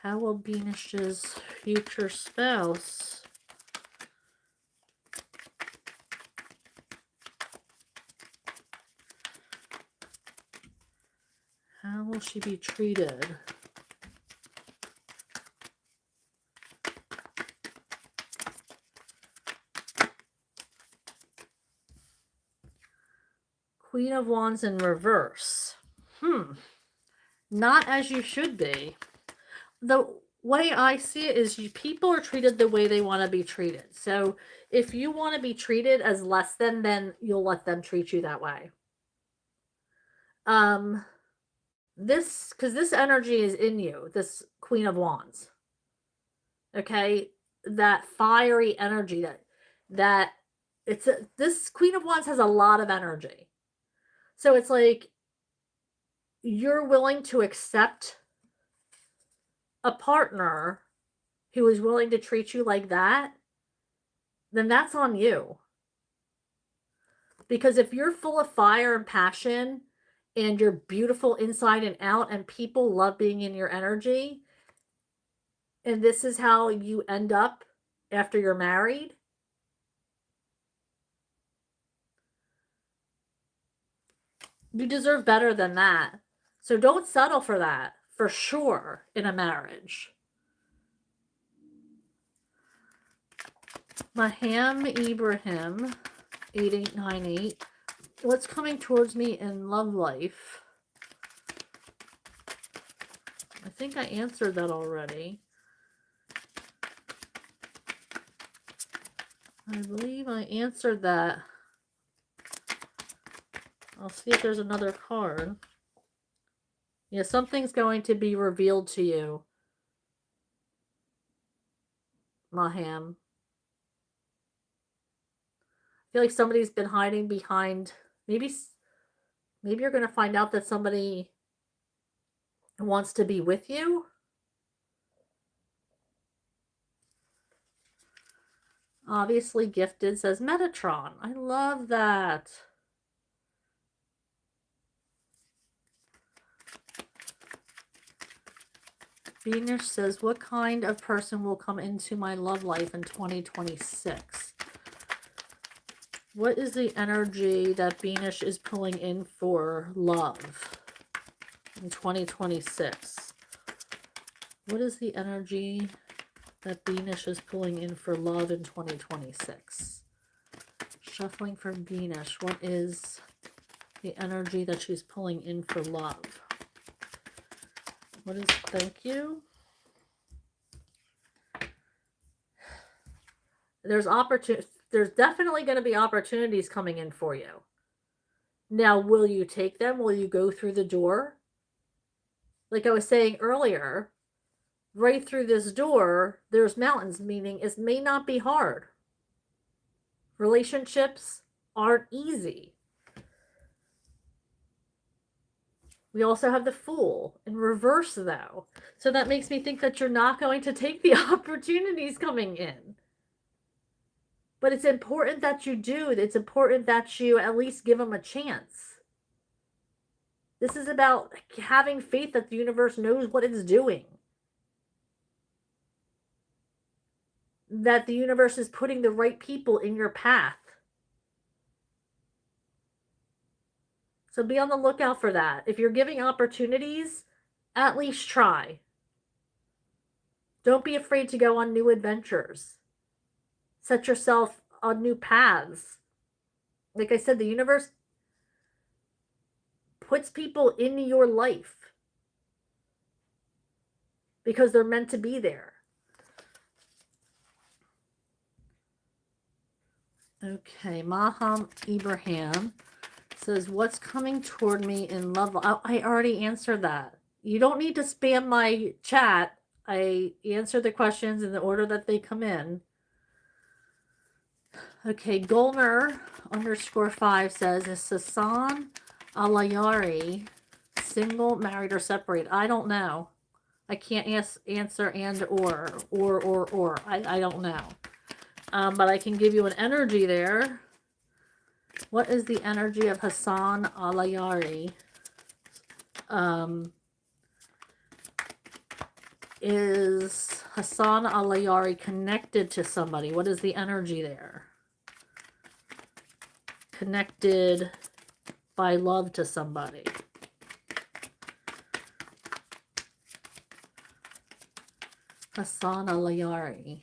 How will Beanish's future spouse how will she be treated? Queen of Wands in reverse. Not as you should be. Though way I see it is people are treated the way they want to be treated. So if you want to be treated as less than, then you'll let them treat you that way. Um, because this energy is in you, this Queen of Wands. Okay, that fiery energy that this Queen of Wands has a lot of energy. So it's like you're willing to accept a partner who is willing to treat you like that, then that's on you. Because if you're full of fire and passion and you're beautiful inside and out and people love being in your energy, and this is how you end up after you're married, you deserve better than that. So don't settle for that, for sure, in a marriage. Maham Ibrahim, 8898. What's coming towards me in love life? I think I answered that already. I believe I answered that. I'll see if there's another card. Yeah, something's going to be revealed to you, Maham. I feel like somebody's been hiding behind. Maybe you're going to find out that somebody wants to be with you. Obviously gifted says Metatron. I love that. Venus says, what kind of person will come into my love life in 2026? What is the energy that Venus is pulling in for love in 2026? What is the energy that Venus is pulling in for love in 2026? Shuffling for Venus. What is the energy that she's pulling in for love? What is, thank you. There's definitely going to be opportunities coming in for you. Now, will you take them? Will you go through the door? Like I was saying earlier, right through this door, there's mountains, meaning it may not be hard. Relationships aren't easy. We also have the Fool in reverse, though. So that makes me think that you're not going to take the opportunities coming in. But it's important that you do. It's important that you at least give them a chance. This is about having faith that the universe knows what it's doing. That the universe is putting the right people in your path. So be on the lookout for that. If you're giving opportunities, at least try. Don't be afraid to go on new adventures. Set yourself on new paths. Like I said, the universe puts people in your life because they're meant to be there. Okay, Maham Ibrahim says, what's coming toward me in love? Oh, I already answered that. You don't need to spam my chat. I answer the questions in the order that they come in. Okay, Golner _5 says, is Sasan Alayari single, married, or separated? I don't know. I can't answer and or. I don't know. But I can give you an energy there. What is the energy of Hassan Alayari? Is Hassan Alayari connected to somebody? What is the energy there? Connected by love to somebody. Hassan Alayari.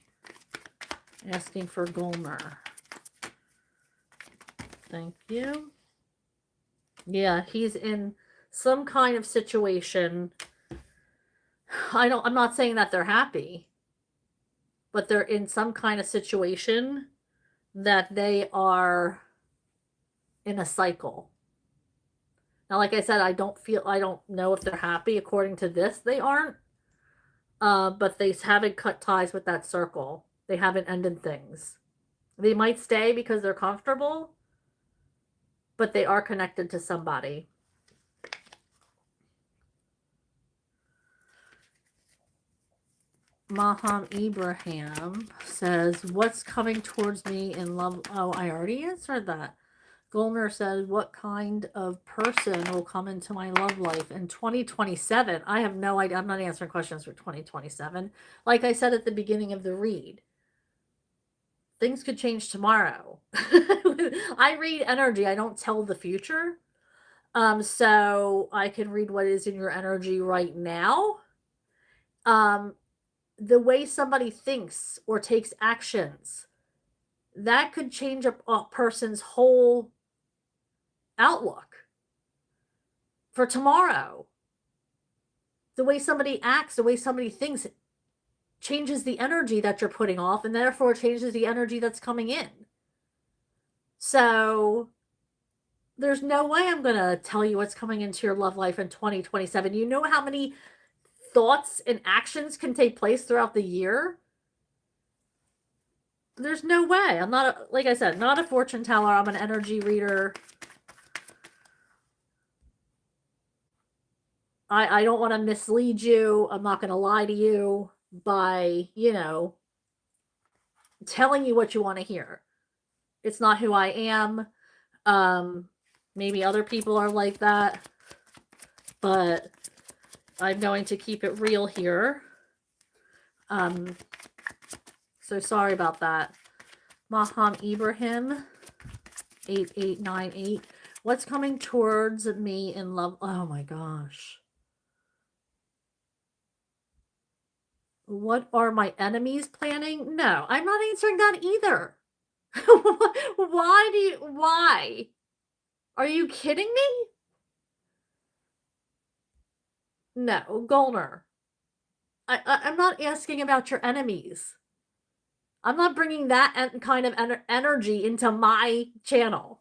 Asking for Golmer. Thank you. Yeah, he's in some kind of situation I'm not saying that they're happy, but they're in some kind of situation that they are in a cycle. Now, like I said, I don't know if they're happy. According to this, they aren't. But they haven't cut ties with that circle. They haven't ended things. They might stay because they're comfortable, but they are connected to somebody. Maham Ibrahim says, what's coming towards me in love? Oh, I already answered that. Golner says, what kind of person will come into my love life in 2027? I have no idea. I'm not answering questions for 2027. Like I said at the beginning of the read, things could change tomorrow. I read energy. I don't tell the future. So I can read what is in your energy right now. The way somebody thinks or takes actions, that could change a person's whole outlook for tomorrow. The way somebody acts, the way somebody thinks changes the energy that you're putting off, and therefore changes the energy that's coming in. So there's no way I'm going to tell you what's coming into your love life in 2027. You know how many thoughts and actions can take place throughout the year? There's no way. I'm not, like I said, not a fortune teller. I'm an energy reader. I don't want to mislead you. I'm not going to lie to you by, telling you what you want to hear. It's not who I am. Maybe other people are like that, but I'm going to keep it real here. So sorry about that. Maham Ibrahim, 8898. What's coming towards me in love? Oh my gosh. What are my enemies planning? No, I'm not answering that either. Why? Are you kidding me? No, Golner. I'm not asking about your enemies. I'm not bringing that kind of energy into my channel.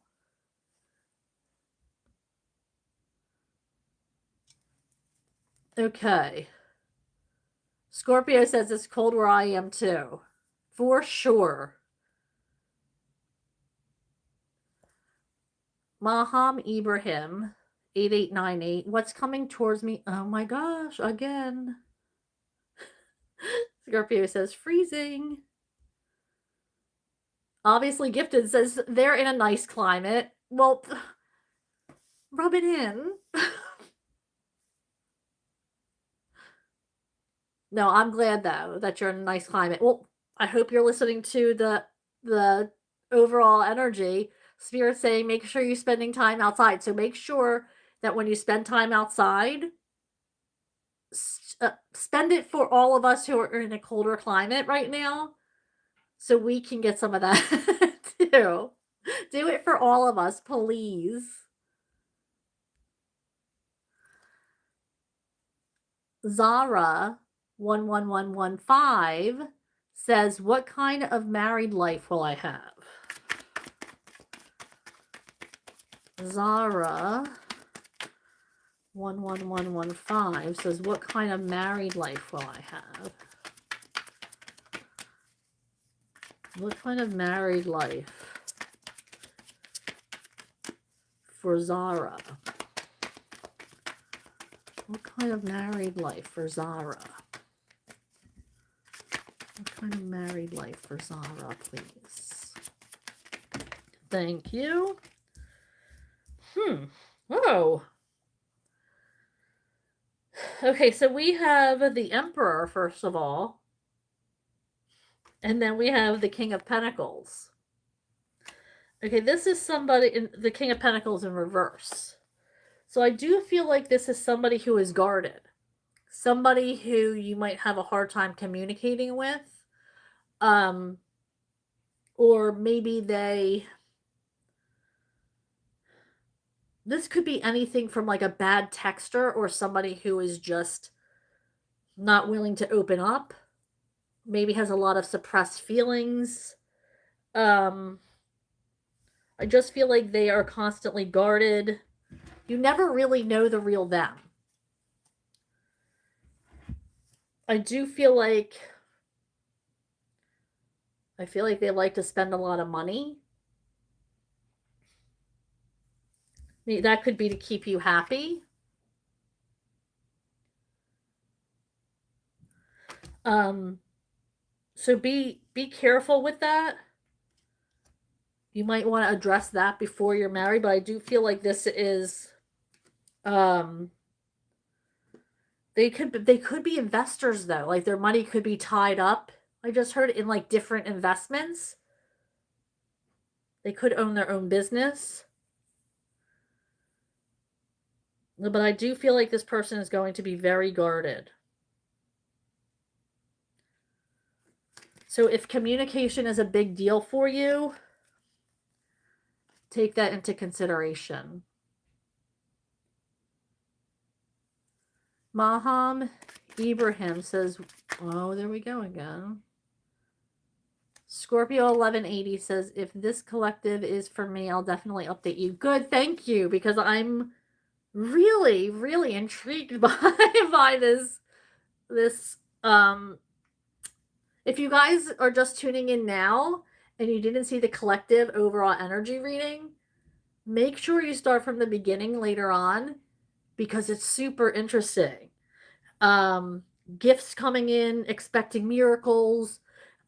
Okay. Scorpio says it's cold where I am too. For sure. Maham Ibrahim, 8898. What's coming towards me? Oh my gosh, again. Scorpio says freezing. Obviously Gifted says they're in a nice climate. Well, rub it in. No, I'm glad though that you're in a nice climate. Well, I hope you're listening to the overall energy. Spirit saying make sure you're spending time outside. So make sure that when you spend time outside, spend it for all of us who are in a colder climate right now, so we can get some of that too. Do it for all of us, please. Zara 11115 says, what kind of married life will I have? Zara 11115 says, what kind of married life will I have? What kind of married life for Zara? What kind of married life for Zara? What kind of married life for Zara, please? Thank you. Oh. Okay, so we have the Emperor, first of all. And then we have the King of Pentacles. Okay, this is somebody in the King of Pentacles in reverse. So I do feel like this is somebody who is guarded. Somebody who you might have a hard time communicating with. Or maybe this could be anything from like a bad texter or somebody who is just not willing to open up, maybe has a lot of suppressed feelings. Um, I just feel like they are constantly guarded. You never really know the real them. I do feel like they like to spend a lot of money. That could be to keep you happy. Um, so be careful with that. You might want to address that before you're married, but I do feel like this is um they could be investors though. Like their money could be tied up. I just heard in like different investments. They could own their own business. But I do feel like this person is going to be very guarded. So if communication is a big deal for you, take that into consideration. Maham Ibrahim says, oh, there we go again. Scorpio 1180 says, if this collective is for me, I'll definitely update you. Good, thank you, because I'm really, really intrigued by this if you guys are just tuning in now and you didn't see the collective overall energy reading, make sure you start from the beginning later on because it's super interesting. Um, Gifts coming in, expecting miracles.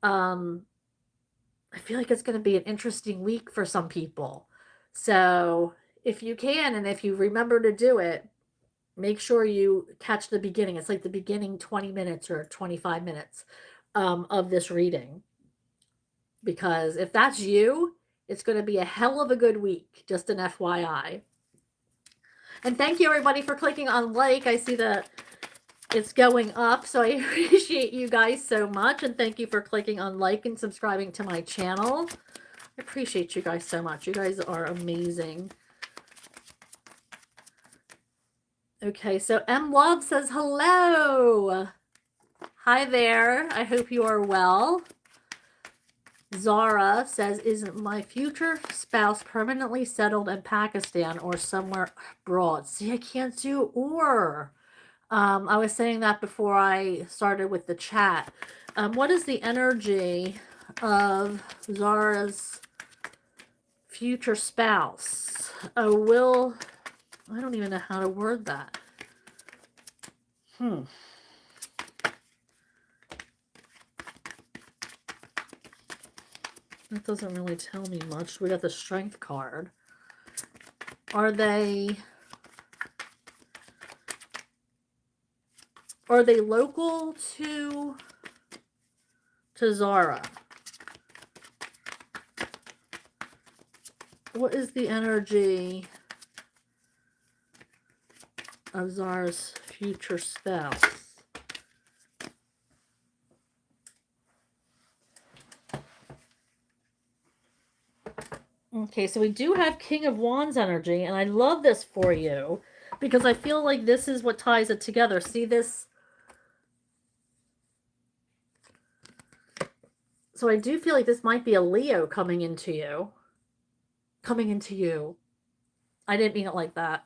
I feel like it's going to be an interesting week for some people. So, if you can and if you remember to do it, make sure you catch the beginning. It's like the beginning 20 minutes or 25 minutes of this reading. Because if that's you, it's going to be a hell of a good week. Just an FYI. And thank you everybody for clicking on like. I see that it's going up, so I appreciate you guys so much. And thank you for clicking on like and subscribing to my channel. I appreciate you guys so much. You guys are amazing. Okay, so M Love says hello. Hi there. I hope you are well. Zara says, is my future spouse permanently settled in Pakistan or somewhere abroad? See, I can't do or. I was saying that before I started with the chat. What is the energy of Zara's future spouse? I don't even know how to word that. That doesn't really tell me much. We got the Strength card. Are they local to Zara? What is the energy of Zara's future spouse? Okay, so we do have King of Wands energy, and I love this for you because I feel like this is what ties it together. See this? So I do feel like this might be a Leo coming into you. Coming into you. I didn't mean it like that.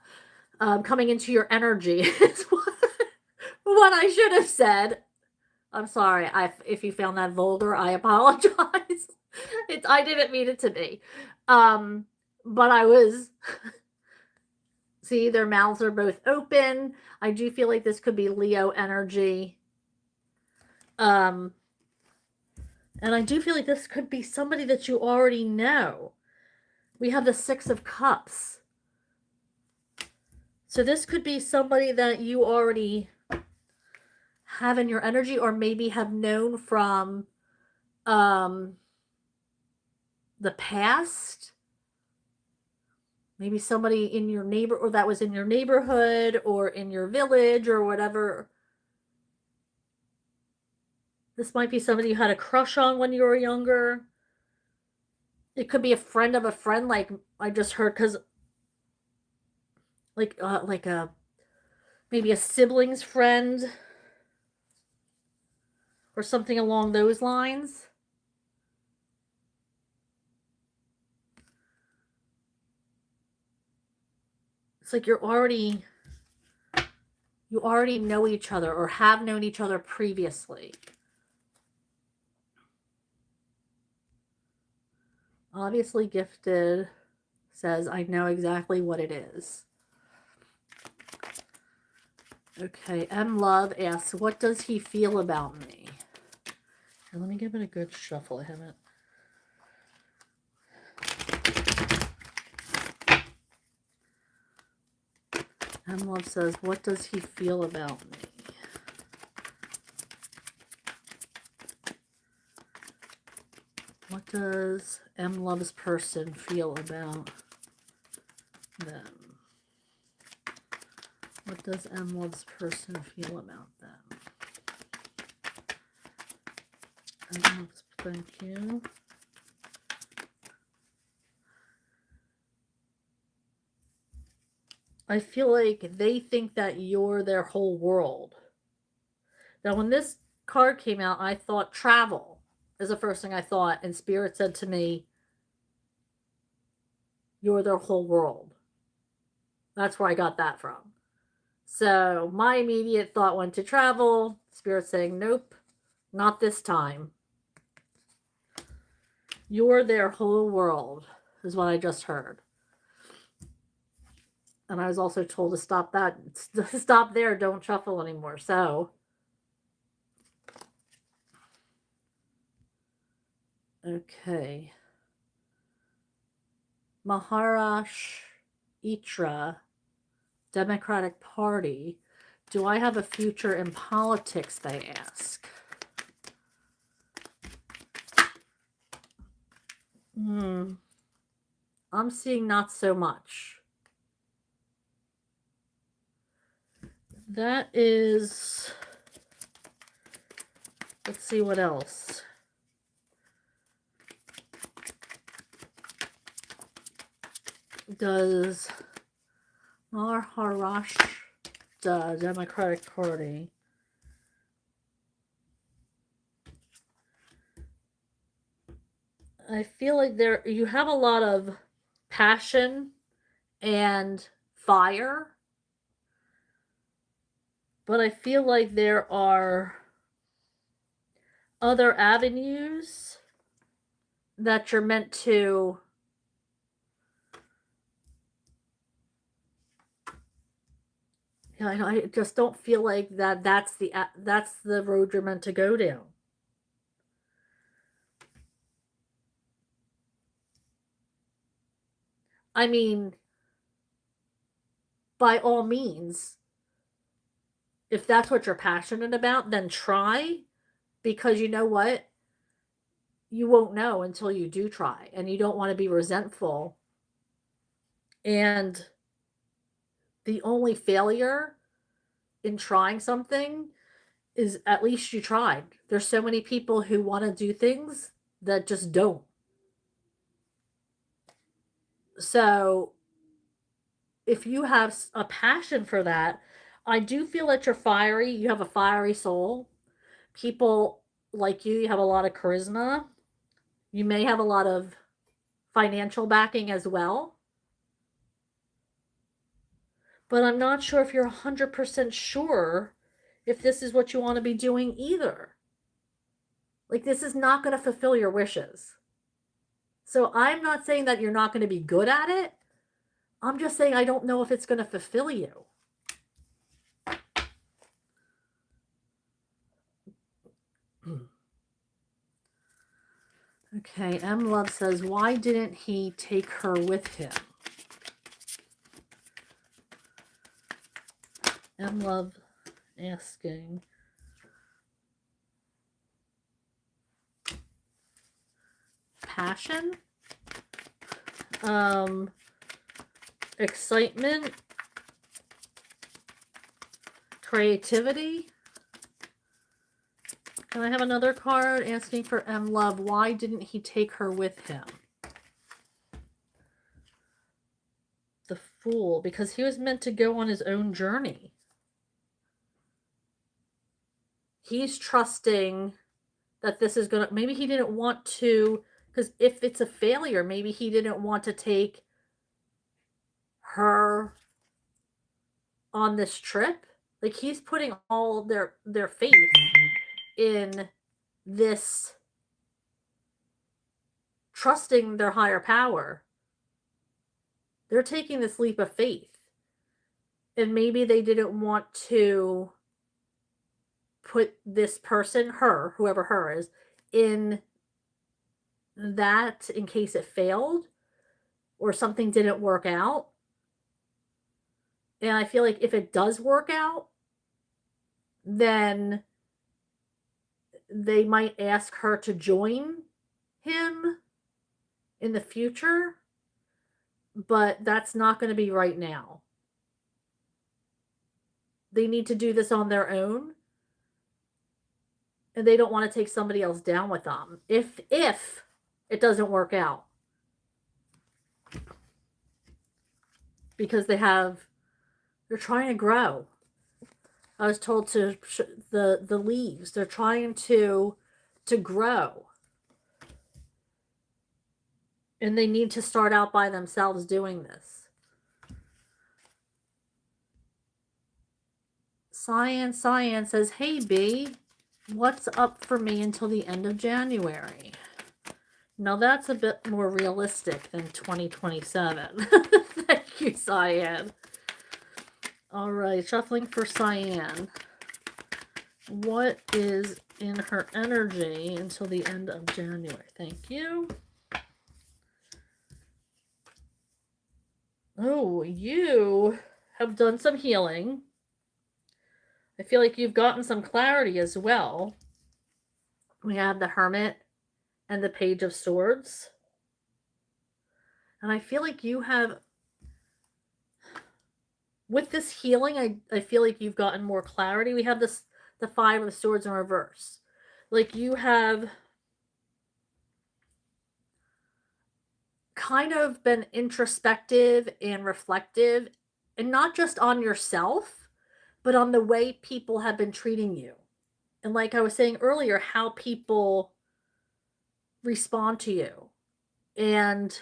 Coming into your energy is what I should have said. I'm sorry. If you found that vulgar, I apologize. I didn't mean it to be. But I was... See, their mouths are both open. I do feel like this could be Leo energy. And I do feel like this could be somebody that you already know. We have the Six of Cups. So this could be somebody that you already have in your energy or maybe have known from the past. Maybe somebody in your or that was in your neighborhood or in your village or whatever. This might be somebody you had a crush on when you were younger. It could be a friend of a friend, like I just heard, because like a maybe a sibling's friend. or something along those lines. It's like you already know each other or have known each other previously. Obviously gifted says, I know exactly what it is. Okay, M Love asks, what does he feel about me? Here, let me give it a good shuffle. I haven't. M Love says, what does he feel about me? What does M Love's person feel about them? What does M Love's person feel about them? M Love's, thank you. I feel like they think that you're their whole world. Now, when this card came out, I thought travel is the first thing I thought, and Spirit said to me, you're their whole world. That's where I got that from. So my immediate thought went to travel. Spirit saying, nope, not this time. You're their whole world, is what I just heard. And I was also told to stop that. Stop there, don't shuffle anymore. So, okay. Maharashtra Democratic Party. Do I have a future in politics, they ask. I'm seeing not so much. That is, let's see what else. Does Maharashtra Democratic Party I feel like you have a lot of passion and fire, but I feel like there are other avenues that you're meant to I just don't feel like that's the road you're meant to go down. I mean, by all means, if that's what you're passionate about, then try, because you know what? You won't know until you do try, and you don't want to be resentful. And the only failure in trying something is at least you tried. There's so many people who want to do things that just don't. So if you have a passion for that, I do feel that you're fiery. You have a fiery soul. People like you have a lot of charisma. You may have a lot of financial backing as well. But I'm not sure if you're 100% sure if this is what you want to be doing either. Like, this is not going to fulfill your wishes. So I'm not saying that you're not going to be good at it. I'm just saying I don't know if it's going to fulfill you. Okay, M Love says, why didn't he take her with him? M Love asking. Passion? Excitement? Creativity? Can I have another card asking for M Love? Why didn't he take her with him? The Fool. Because he was meant to go on his own journey. He's trusting that this is gonna, maybe he didn't want to, because if it's a failure, maybe he didn't want to take her on this trip. Like, he's putting all their faith in this, trusting their higher power. They're taking this leap of faith. And maybe they didn't want to put this person, her, whoever her is, in that in case it failed or something didn't work out. And I feel like if it does work out, then they might ask her to join him in the future, but that's not going to be right now. They need to do this on their own, and they don't want to take somebody else down with them if it doesn't work out, because they're trying to grow. I was told to the leaves, they're trying to grow, and they need to start out by themselves doing this. Cyan says, hey B, what's up for me until the end of January? Now that's a bit more realistic than 2027. Thank you, Cyan. All right, shuffling for Cyan. What is in her energy until the end of January? Thank you. Oh, you have done some healing. I feel like you've gotten some clarity as well. We have the Hermit and the Page of Swords. And I feel like you have, with this healing, I feel like you've gotten more clarity. We have the Five of Swords in reverse. Like, you have kind of been introspective and reflective, and not just on yourself, but on the way people have been treating you. And like I was saying earlier, how people respond to you. And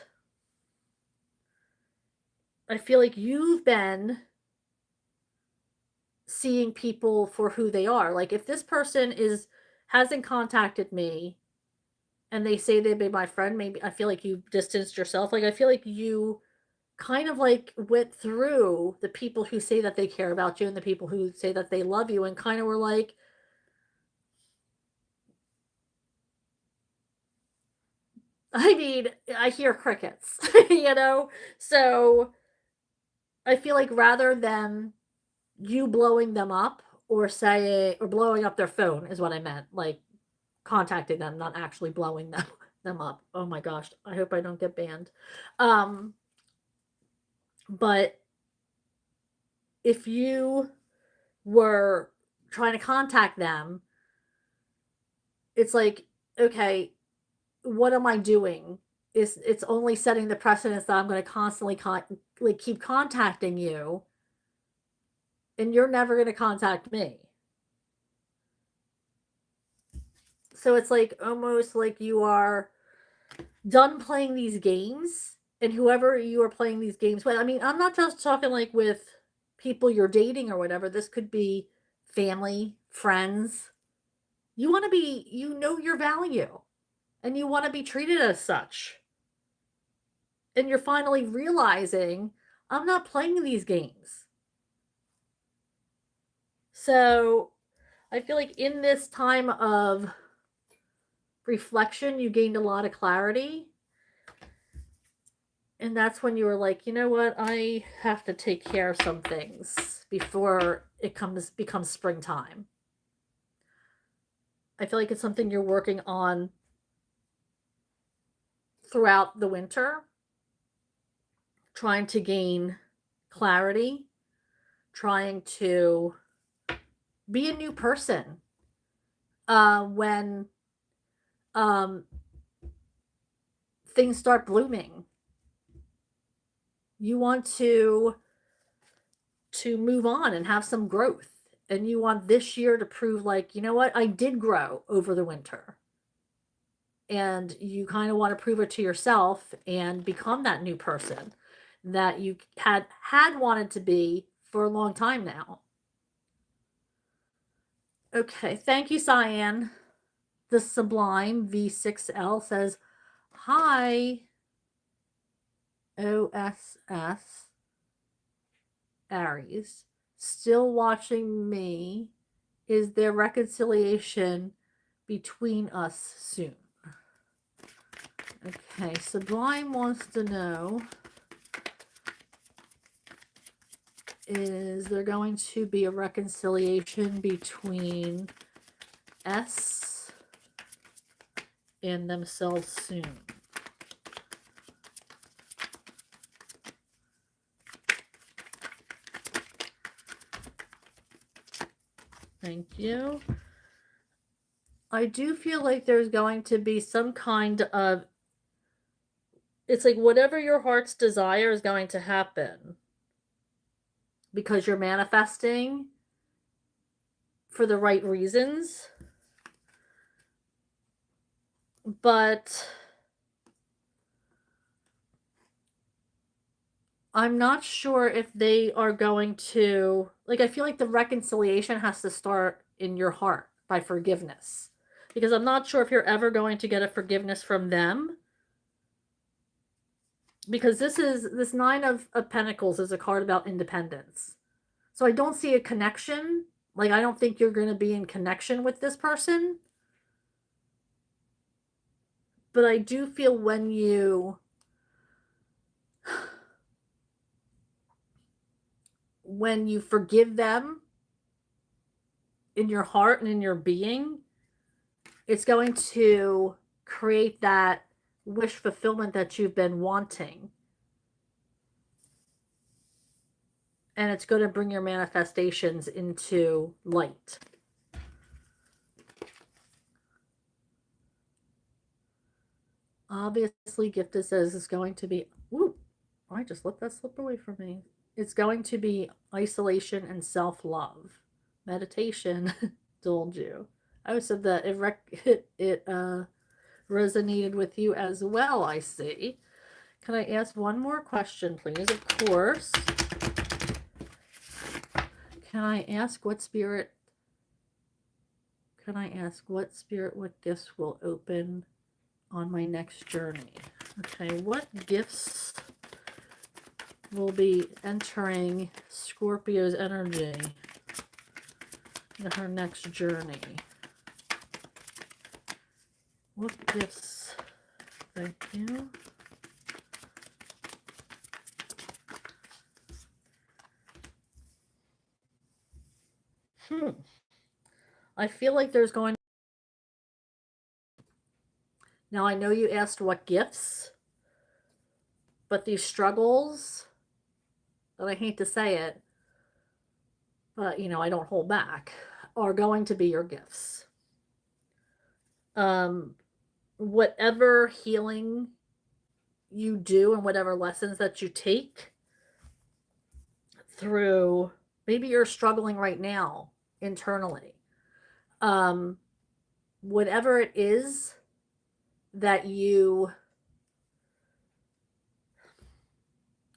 I feel like you've been seeing people for who they are. Like, if this person hasn't contacted me and they say they'd be my friend, maybe I feel like you distanced yourself. Like, I feel like you kind of like went through the people who say that they care about you and the people who say that they love you, and kind of were like, I mean, I hear crickets, you know? So I feel like rather than you blowing them up or blowing up their phone is what I meant, like contacting them, not actually blowing them up. Oh my gosh, I hope I don't get banned. But if you were trying to contact them, it's like, okay, what am I doing? It's only setting the precedence that I'm going to constantly keep contacting you, and you're never going to contact me. So it's like almost like you are done playing these games, and whoever you are playing these games with, I mean, I'm not just talking like with people you're dating or whatever. This could be family, friends. You want to be, you know your value, and you want to be treated as such. And you're finally realizing, I'm not playing these games. So I feel like in this time of reflection, you gained a lot of clarity. And that's when you were like, you know what? I have to take care of some things before it becomes springtime. I feel like it's something you're working on throughout the winter, trying to gain clarity, trying to be a new person when things start blooming. You want to move on and have some growth, and you want this year to prove, like, you know what, I did grow over the winter. and you kind of want to prove it to yourself and become that new person that you had wanted to be for a long time now. Okay, thank you, Cyan. The Sublime V6L says, "Hi, OSS Aries. Still watching me. Is there reconciliation between us soon?" Okay, Sublime wants to know, is there going to be a reconciliation between S and themselves soon? Thank you. I do feel like there's going to be some kind of, it's like whatever your heart's desire is going to happen because you're manifesting for the right reasons. But I'm not sure if they are going to, like, I feel like the reconciliation has to start in your heart by forgiveness. Because I'm not sure if you're ever going to get a forgiveness from them. Because this Nine of Pentacles is a card about independence. So I don't see a connection. Like, I don't think you're going to be in connection with this person. But I do feel when you forgive them in your heart and in your being, it's going to create that wish fulfillment that you've been wanting. And it's going to bring your manifestations into light. Obviously, Gifted says it's going to be, ooh, I just let that slip away from me. It's going to be isolation and self-love. Meditation, told you. I said that it resonated with you as well, I see. Can I ask one more question, please? Of course. Can I ask what spirit, what gifts will open on my next journey? Okay, what gifts will be entering Scorpio's energy in her next journey? What gifts? Thank you. I feel like there's going... Now, I know you asked what gifts, but these struggles, and I hate to say it, but, you know, I don't hold back, are going to be your gifts. Whatever healing you do and whatever lessons that you take through, maybe you're struggling right now internally. Whatever it is that I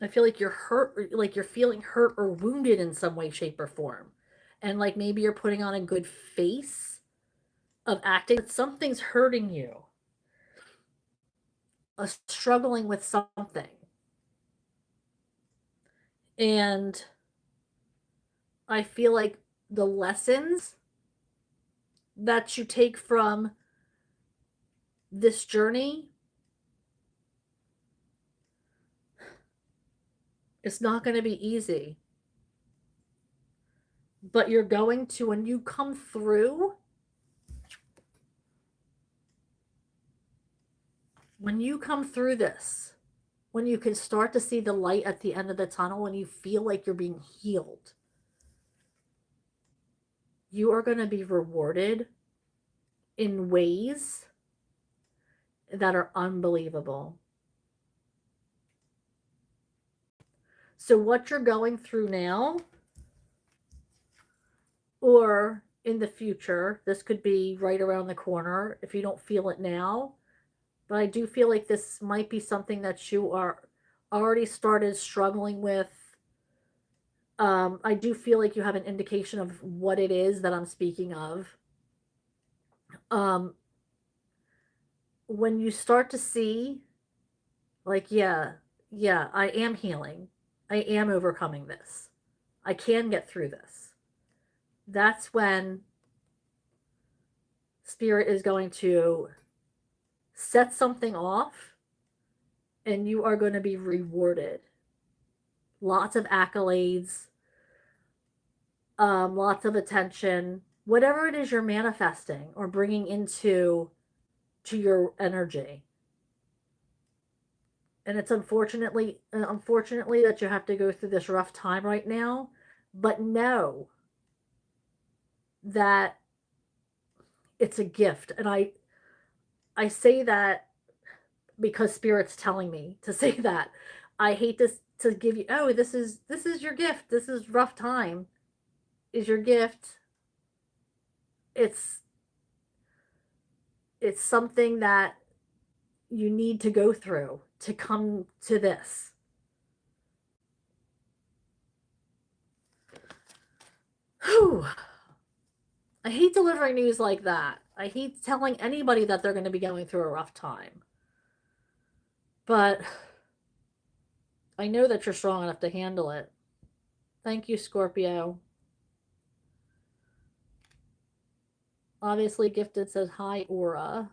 feel like you're hurt, like you're feeling hurt or wounded in some way, shape, or form. And like maybe you're putting on a good face of acting, but something's hurting you. Struggling with something. And I feel like the lessons that you take from this journey, it's not going to be easy. But you're going to, when you come through, this, when you can start to see the light at the end of the tunnel, when you feel like you're being healed, you are going to be rewarded in ways that are unbelievable. So what you're going through now, or in the future, this could be right around the corner. If you don't feel it now, But I do feel like this might be something that you are already started struggling with. I do feel like you have an indication of what it is that I'm speaking of. Um, when you start to see, like, yeah, yeah, I am healing. I am overcoming this. I can get through this. That's when spirit is going to set something off and you are going to be rewarded. Lots of accolades, lots of attention, whatever it is you're manifesting or bringing into to your energy. And it's unfortunately that you have to go through this rough time right now, but know that it's a gift. And I say that because spirit's telling me to say that. I hate this to give you, oh, this is your gift. This is rough time is your gift. It's it's something that you need to go through to come to this. Whew. I hate delivering news like that. I hate telling anybody that they're going to be going through a rough time. But I know that you're strong enough to handle it. Thank you, Scorpio. Obviously, Gifted says hi, Aura.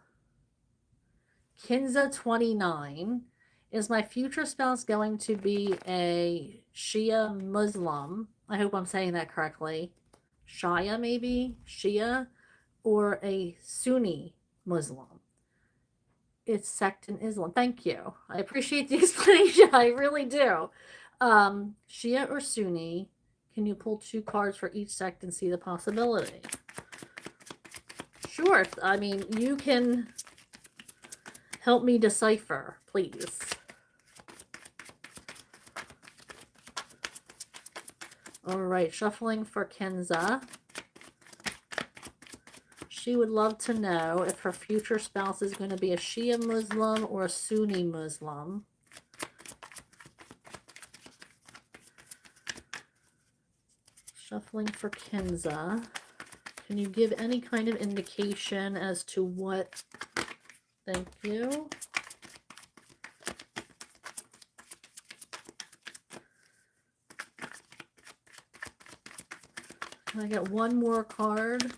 Kinza29. Is my future spouse going to be a Shia Muslim? I hope I'm saying that correctly. Shia, maybe? Shia? Or a Sunni Muslim? It's sect in Islam. Thank you. I appreciate the explanation. I really do. Shia or Sunni? Can you pull 2 cards for each sect and see the possibility? Sure. I mean, you can help me decipher, please. All right, shuffling for Kenza. She would love to know if her future spouse is going to be a Shia Muslim or a Sunni Muslim. Shuffling for Kenza. Can you give any kind of indication as to what? Thank you. Can I get one more card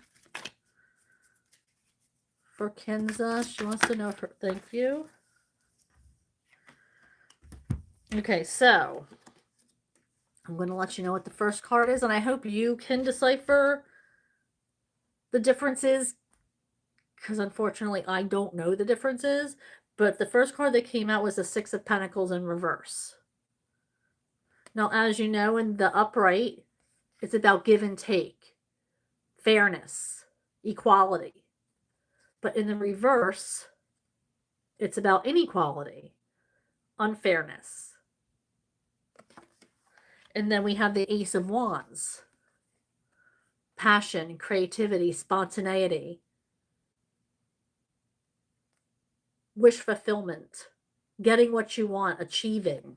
for Kenza? She wants to know if her, thank you. Okay, so I'm going to let you know what the first card is, and I hope you can decipher the differences, because unfortunately I don't know the differences. But the first card that came out was the Six of Pentacles in reverse. Now, as you know, in the upright, it's about give and take, fairness, equality. But in the reverse, it's about inequality, unfairness. And then we have the Ace of Wands, passion, creativity, spontaneity, wish fulfillment, getting what you want, achieving.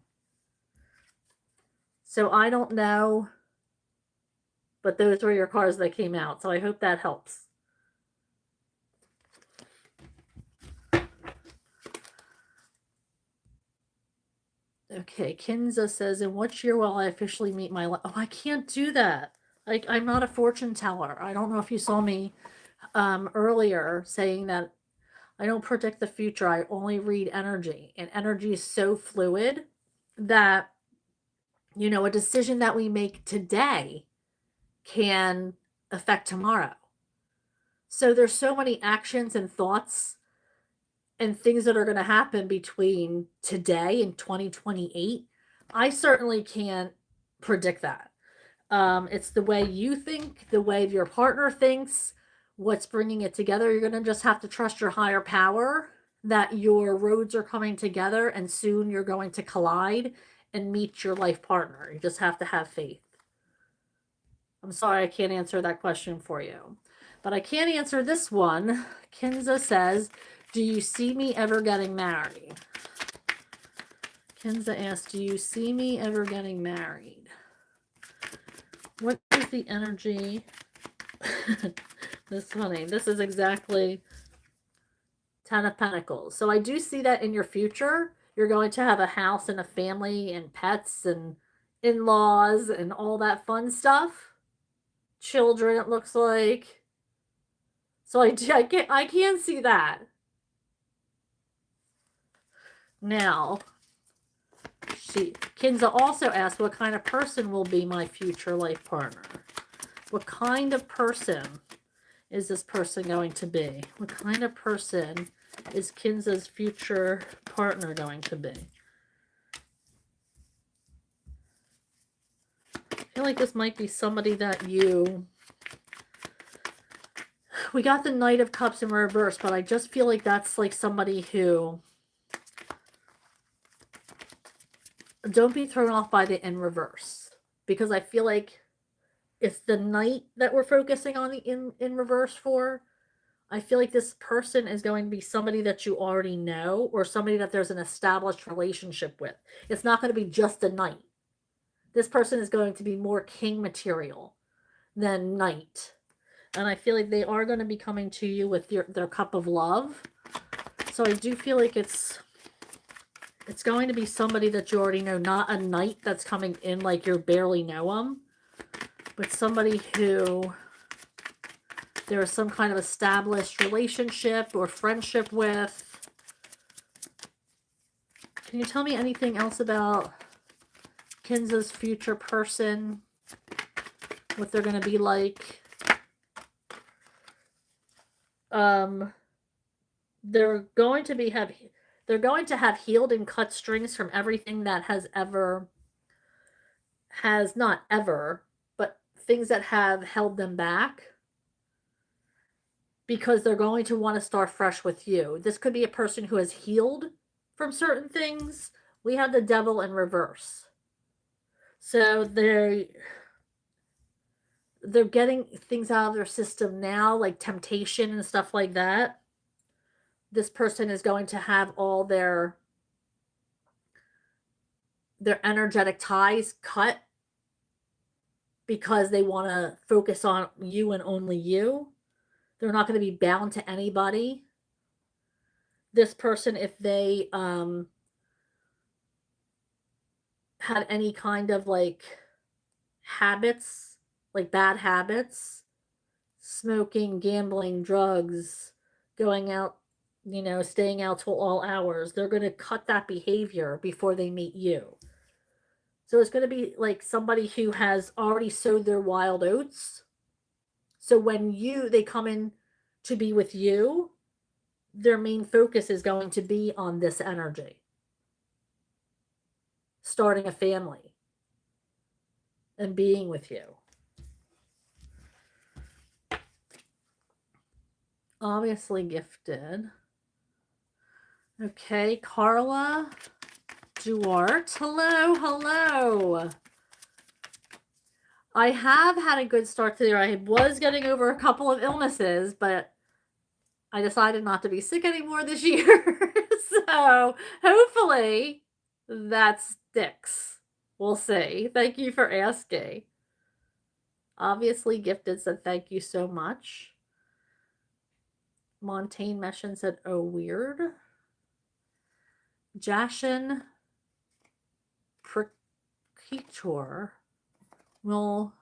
So I don't know, but those were your cards that came out. So I hope that helps. Okay, Kinza says, in what year will I officially meet my life? Oh, I can't do that. Like, I'm not a fortune teller. I don't know if you saw me earlier saying that I don't predict the future. I only read energy. And energy is so fluid that, you know, a decision that we make today can affect tomorrow. So there's so many actions and thoughts and things that are going to happen between today and 2028. I certainly can't predict that. It's the way you think, the way your partner thinks, what's bringing it together. You're going to just have to trust your higher power that your roads are coming together and soon you're going to collide and meet your life partner. You just have to have faith. I'm sorry I can't answer that question for you. But I can answer this one. Kinza says, Do you see me ever getting married? Kenza asked, do you see me ever getting married? What is the energy? This is funny. This is exactly 10 of Pentacles. So I do see that in your future, you're going to have a house and a family and pets and in-laws and all that fun stuff. Children, it looks like. So I can see that. Now, Kinza also asked, what kind of person will be my future life partner? What kind of person is this person going to be? What kind of person is Kinza's future partner going to be? I feel like this might be somebody that we got the Knight of Cups in reverse, but I just feel like that's like somebody who, don't be thrown off by the in reverse, because I feel like it's the Knight that we're focusing on the in reverse for. I feel like this person is going to be somebody that you already know, or somebody that there's an established relationship with. It's not going to be just a Knight. This person is going to be more king material than Knight. And I feel like they are going to be coming to you with their cup of love. So I do feel like it's going to be somebody that you already know, not a Knight that's coming in like you barely know them, but somebody who there is some kind of established relationship or friendship with. Can you tell me anything else about Kinza's future person? What they're going to be like? They're going to have healed and cut strings from everything that not ever, but things that have held them back, because they're going to want to start fresh with you. This could be a person who has healed from certain things. We have the Devil in reverse. So they're getting things out of their system now, like temptation and stuff like that. This person is going to have all their energetic ties cut because they want to focus on you and only you. They're not going to be bound to anybody. This person, if they had any kind of like habits, like bad habits, smoking, gambling, drugs, going out, staying out till all hours, they're going to cut that behavior before they meet you. So it's going to be like somebody who has already sowed their wild oats. So when they come in to be with you, their main focus is going to be on this energy. Starting a family and being with you. Obviously gifted. Okay, Carla Duarte. Hello. I have had a good start to the year. I was getting over a couple of illnesses, but I decided not to be sick anymore this year. So hopefully that sticks. We'll see. Thank you for asking. Obviously gifted said thank you so much. Montaigne Meshin said, oh, weird. Jashin Pretor will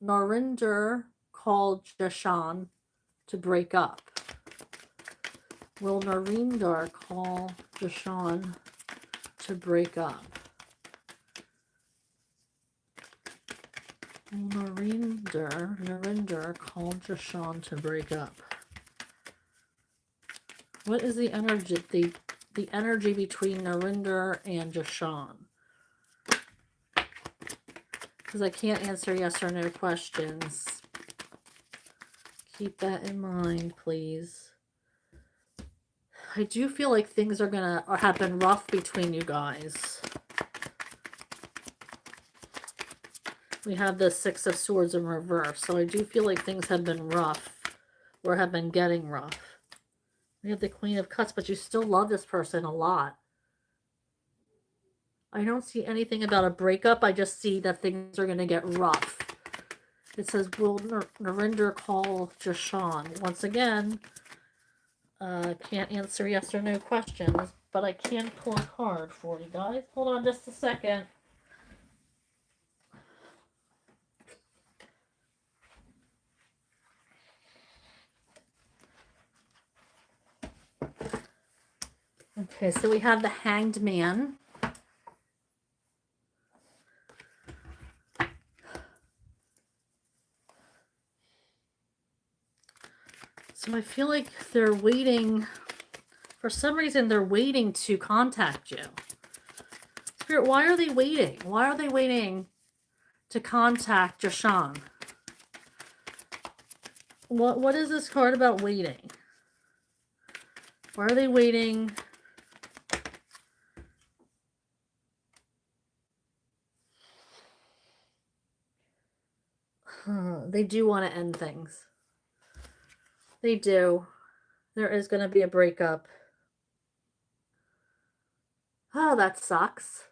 Narinder call Jashan to break up? Will Narinder call Jashan to break up? Will Narinder call Jashan to break up? What is the energy, the energy between Narinder and Jashan? Because I can't answer yes or no questions. Keep that in mind, please. I do feel like things are going to have been rough between you guys. We have the Six of Swords in reverse, so I do feel like things have been rough or have been getting rough. We have the Queen of Cups, but you still love this person a lot. I don't see anything about a breakup. I just see that things are going to get rough. It says, will Narinder call Jashan? Once again, can't answer yes or no questions, but I can pull a card for you guys. Hold on just a second. Okay, so we have the Hanged Man. So I feel like they're waiting, for some reason they're waiting to contact you. Spirit, why are they waiting? Why are they waiting to contact Jashan? What is this card about waiting? Why are they waiting? They do want to end things. They do. There is going to be a breakup. Oh, that sucks.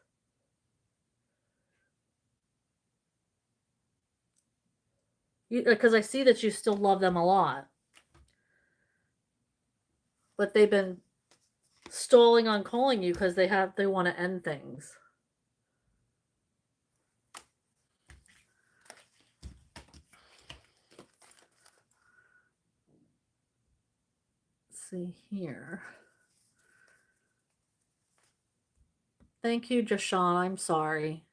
Because I see that you still love them a lot. But they've been stalling on calling you because they want to end things. Let's see here. Thank you, Jashan. I'm sorry.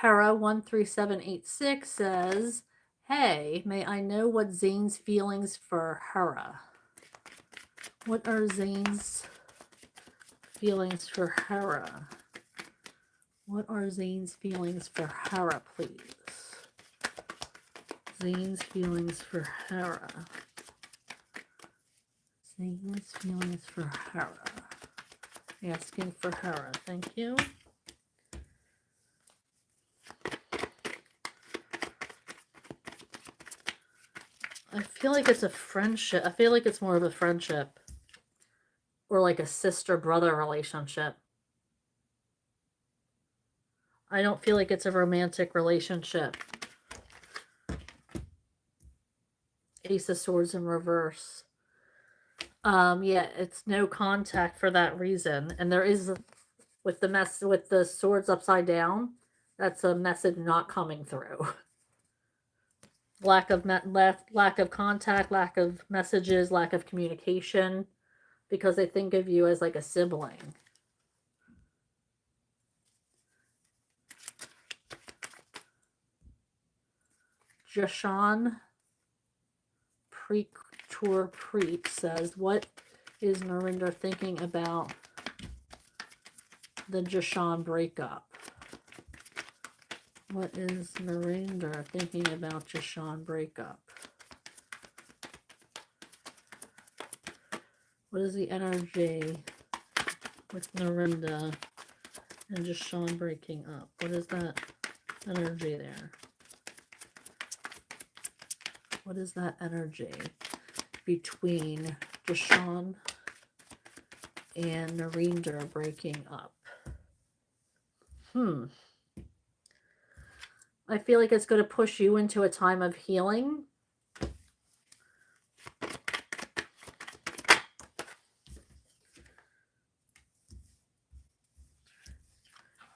Hera13786 says, hey, may I know what Zane's feelings for Hera? What are Zane's feelings for Hera? What are Zane's feelings for Hera, please? Zane's feelings for Hera. Zane's feelings for Hera. Asking for Hera. Thank you. I feel like it's a friendship. I feel like it's more of a friendship. Or like a sister-brother relationship. I don't feel like it's a romantic relationship. Ace of Swords in reverse. Yeah, it's no contact for that reason. And there is, with the swords upside down, that's a message not coming through. Lack of contact, lack of messages, lack of communication, because they think of you as like a sibling. Jashan Pretor Preet says, what is Narinder thinking about the Jashan breakup? What is Narinder thinking about Jashan breakup? What is the energy with Narinder and Jashan breaking up? What is that energy there? What is that energy between Jashan and Narinder breaking up? I feel like it's going to push you into a time of healing.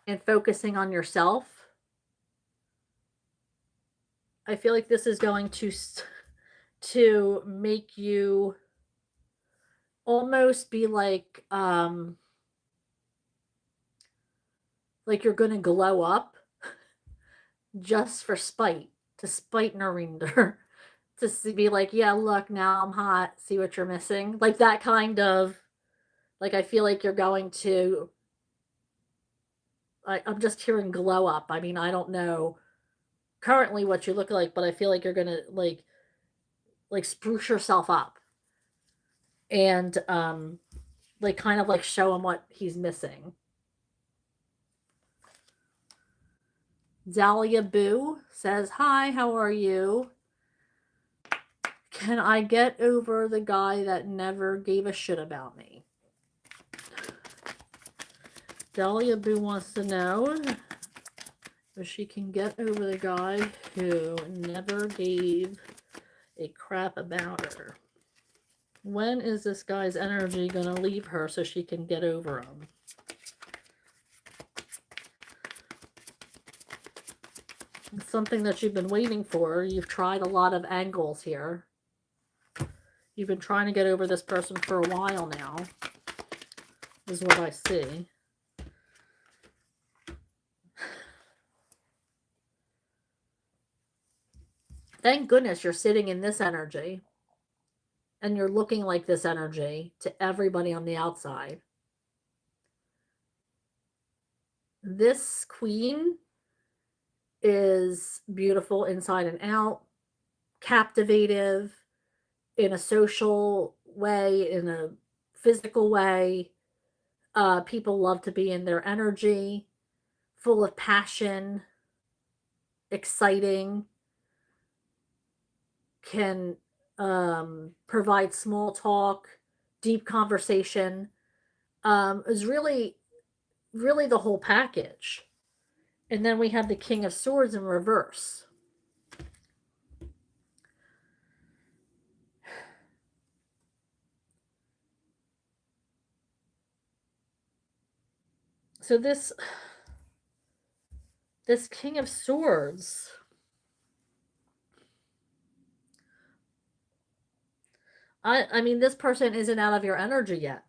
And focusing on yourself. I feel like this is going to make you almost be like you're going to glow up just for spite, to spite Narinder. To be like, yeah, look, now I'm hot. See what you're missing? Like that kind of, like, I feel like you're going to, I'm just hearing glow up. I mean, I don't know currently what you look like, but I feel like you're going to like spruce yourself up and like kind of like show him what he's missing. Dahlia Boo says, hi, how are you? Can I get over the guy that never gave a shit about me? Dahlia Boo wants to know if she can get over the guy who never gave a crap about her. When is this guy's energy going to leave her so she can get over him? It's something that you've been waiting for. You've tried a lot of angles here. You've been trying to get over this person for a while now, is what I see. Thank goodness you're sitting in this energy and you're looking like this energy to everybody on the outside. This queen is beautiful inside and out, captivative in a social way, in a physical way. People love to be in their energy, full of passion, exciting, can provide small talk, deep conversation. Is really, really the whole package. And then we have the King of Swords in reverse. So this King of Swords, I mean, this person isn't out of your energy yet.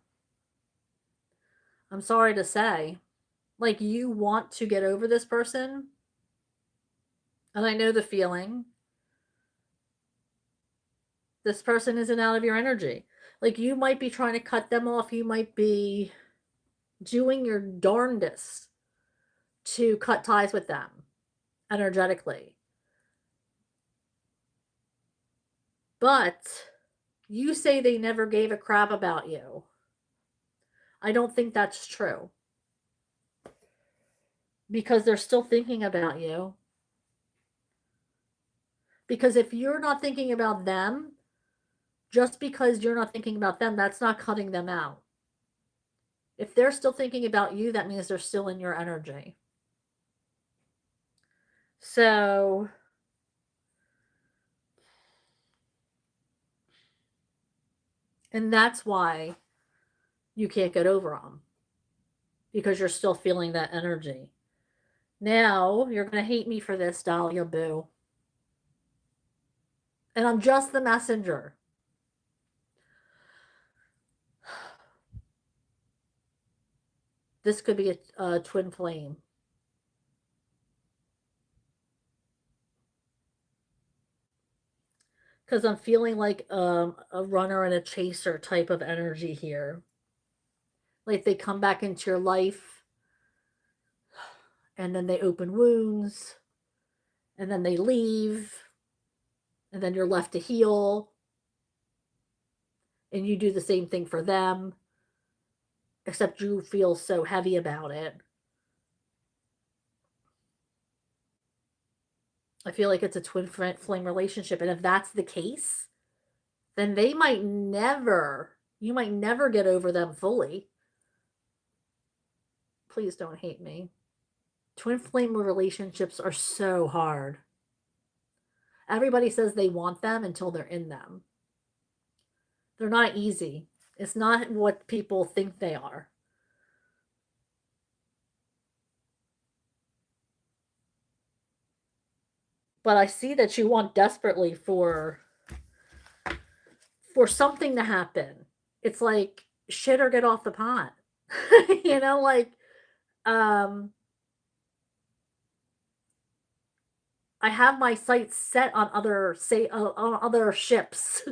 I'm sorry to say. Like, you want to get over this person. And I know the feeling. This person isn't out of your energy. Like, you might be trying to cut them off. You might be doing your darndest to cut ties with them energetically. But you say they never gave a crap about you. I don't think that's true. Because they're still thinking about you. Because if you're not thinking about them, just because you're not thinking about them, that's not cutting them out. If they're still thinking about you, that means they're still in your energy. So, and that's why you can't get over them. Because you're still feeling that energy. Now, you're going to hate me for this, Dahlia Boo. And I'm just the messenger. This could be a twin flame. Because I'm feeling like a runner and a chaser type of energy here. Like they come back into your life and then they open wounds and then they leave and then you're left to heal and you do the same thing for them, except you feel so heavy about it. I feel like it's a twin flame relationship, and if that's the case, then you might never get over them fully. Please don't hate me. Twin flame relationships are so hard. Everybody says they want them until they're in them. They're not easy. It's not what people think they are. But I see that you want desperately for something to happen. It's like shit or get off the pot. You know, like I have my sights set on other ships.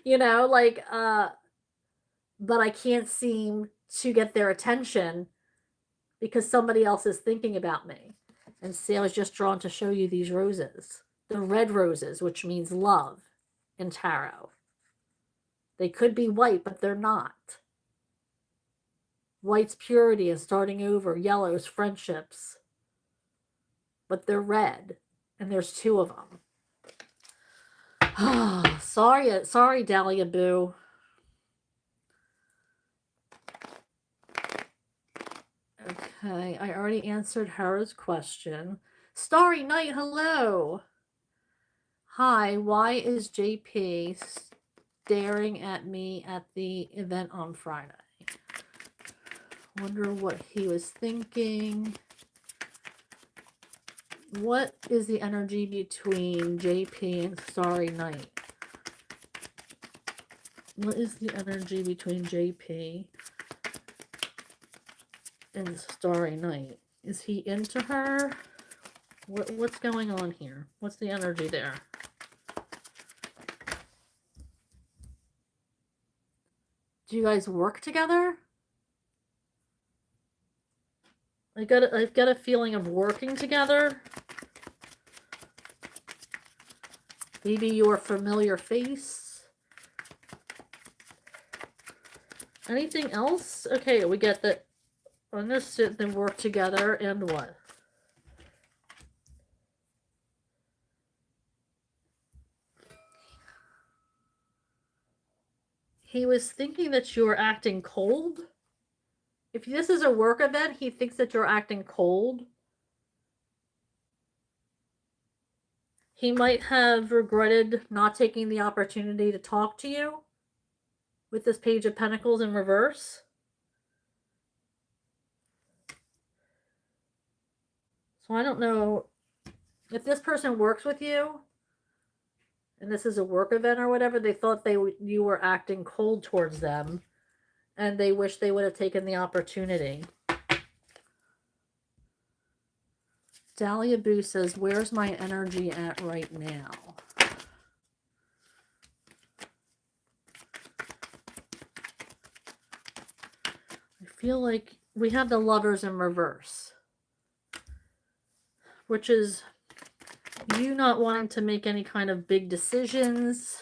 You know, like but I can't seem to get their attention because somebody else is thinking about me. And see, I was just drawn to show you these roses. The red roses, which means love in tarot. They could be white, but they're not. White's purity and starting over. Yellow's friendships. But they're red. And there's two of them. Sorry, Dahlia Boo. Okay, I already answered Hera's question. Starry Night, hello. Hi, why is JP staring at me at the event on Friday? Wonder what he was thinking. What is the energy between JP and Starry Night? What is the energy between JP and Starry Night? Is he into her? What's going on here? What's the energy there? Do you guys work together? I've got a feeling of working together. Maybe your familiar face. Anything else? Okay, we get that. I'm gonna sit and work together, and what? He was thinking that you were acting cold. If this is a work event, he thinks that you're acting cold. He might have regretted not taking the opportunity to talk to you with this Page of Pentacles in reverse. So I don't know if this person works with you and this is a work event or whatever. They thought you were acting cold towards them, and they wish they would have taken the opportunity. Dahlia Boo says, where's my energy at right now? I feel like we have the Lovers in reverse, which is you not wanting to make any kind of big decisions.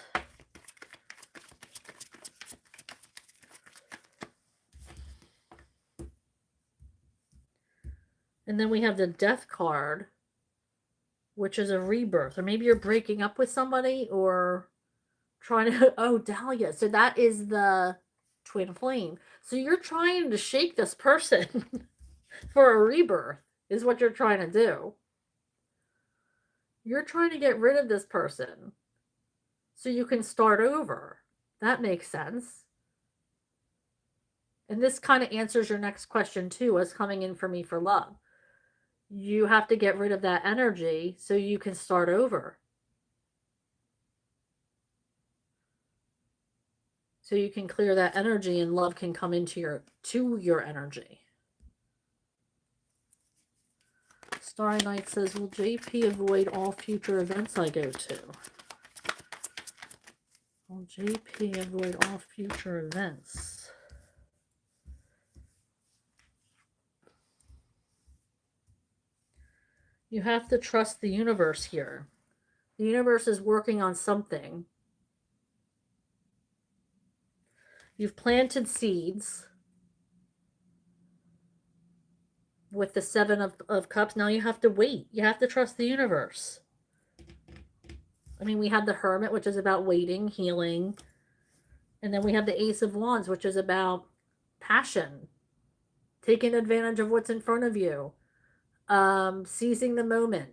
And then we have the Death card, which is a rebirth. Or maybe you're breaking up with somebody or trying to... Oh, Dahlia. So that is the Twin Flame. So you're trying to shake this person for a rebirth is what you're trying to do. You're trying to get rid of this person so you can start over. That makes sense. And this kind of answers your next question too, what's coming in for me for love. You have to get rid of that energy so you can start over. So you can clear that energy and love can come into your energy. Starry Night says, will JP avoid all future events I go to? Will JP avoid all future events? You have to trust the universe here. The universe is working on something. You've planted seeds with the Seven of Cups. Now you have to wait. You have to trust the universe. I mean, we have the Hermit, which is about waiting, healing. And then we have the Ace of Wands, which is about passion. Taking advantage of what's in front of you. Seizing the moment.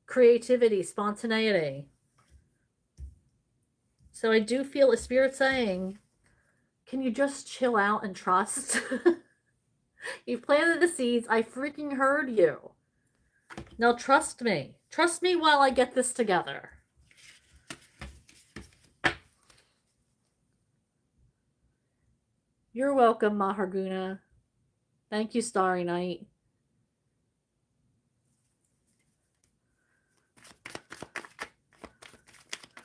Creativity, spontaneity. So I do feel a spirit saying, can you just chill out and trust? You've planted the seeds. I freaking heard you. Now trust me. Trust me while I get this together. You're welcome, Maharguna. Thank you, Starry Night.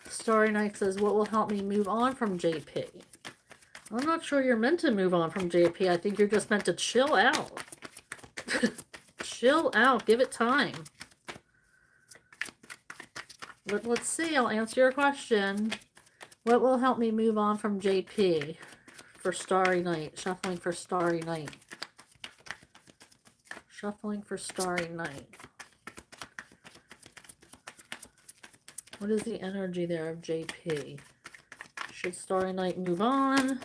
Starry Night says, what will help me move on from JP? I'm not sure you're meant to move on from JP. I think you're just meant to chill out. Chill out. Give it time. Let's see. I'll answer your question. What will help me move on from JP for Starry Night? Shuffling for Starry Night. Shuffling for Starry Night. What is the energy there of JP? Should Starry Night move on?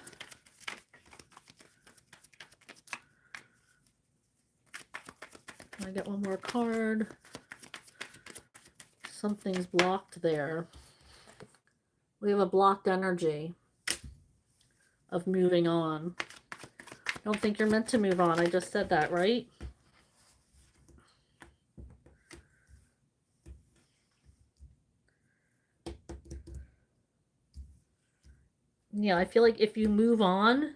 Can I get one more card? Something's blocked there. We have a blocked energy of moving on. I don't think you're meant to move on. I just said that, right? Yeah, I feel like if you move on,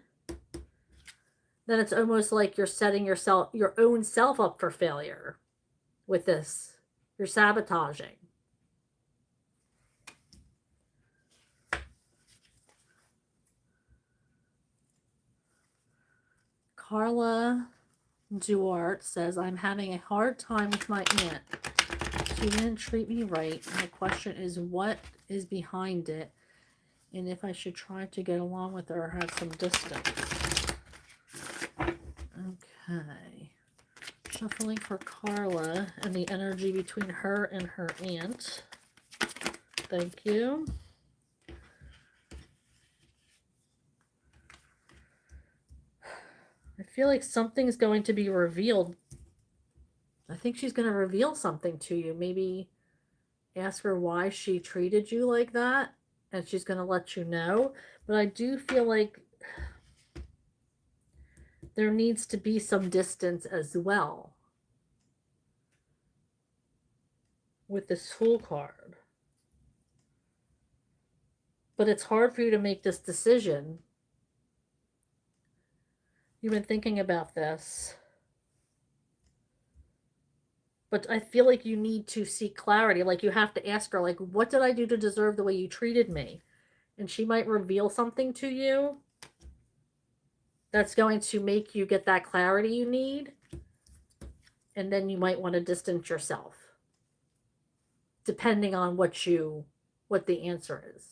then it's almost like you're setting your own self up for failure with this. You're sabotaging. Carla Duarte says, I'm having a hard time with my aunt. She didn't treat me right. My question is, what is behind it? And if I should try to get along with her or have some distance. Okay. Shuffling for Carla and the energy between her and her aunt. Thank you. I feel like something's going to be revealed. I think she's going to reveal something to you. Maybe ask her why she treated you like that, and she's going to let you know. But I do feel like there needs to be some distance as well with this Fool card. But it's hard for you to make this decision. You've been thinking about this. But I feel like you need to seek clarity. Like, you have to ask her, like, what did I do to deserve the way you treated me? And she might reveal something to you that's going to make you get that clarity you need. And then you might want to distance yourself, depending on what the answer is.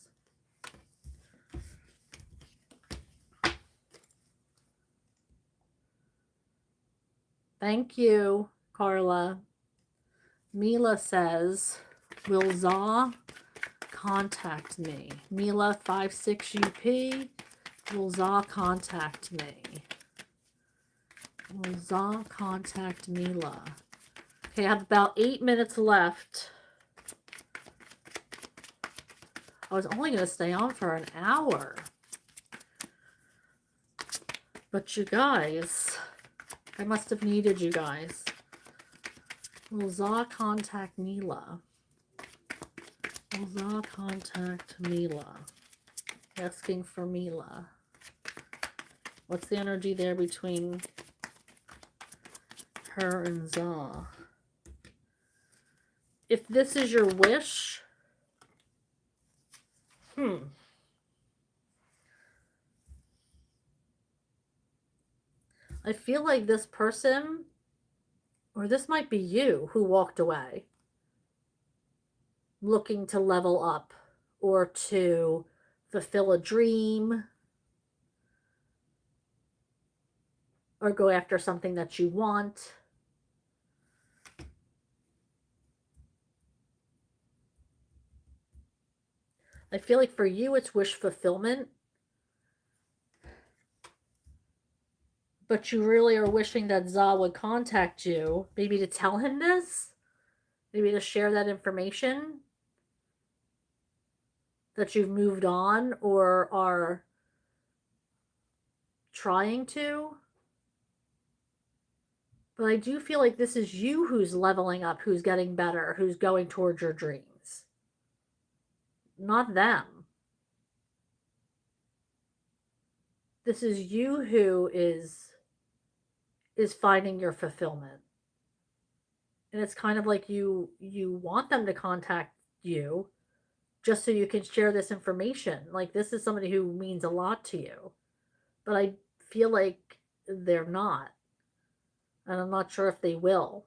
Thank you, Carla. Mila says, will Za contact me? Mila 56UP, will Za contact me? Will Za contact Mila? Okay, I have about 8 minutes left. I was only going to stay on for an hour. But you guys, I must have needed you guys. Will Za contact Mila? Will Za contact Mila? Asking for Mila. What's the energy there between her and Za? If this is your wish, I feel like this person, or this might be you, who walked away looking to level up or to fulfill a dream or go after something that you want. I feel like for you, it's wish fulfillment. But you really are wishing that Za would contact you, maybe to tell him this, maybe to share that information, that you've moved on or are trying to. But I do feel like this is you who's leveling up, who's getting better, who's going towards your dreams. Not them. This is you who is finding your fulfillment. And it's kind of like you want them to contact you just so you can share this information. Like, this is somebody who means a lot to you. But I feel like they're not. And I'm not sure if they will.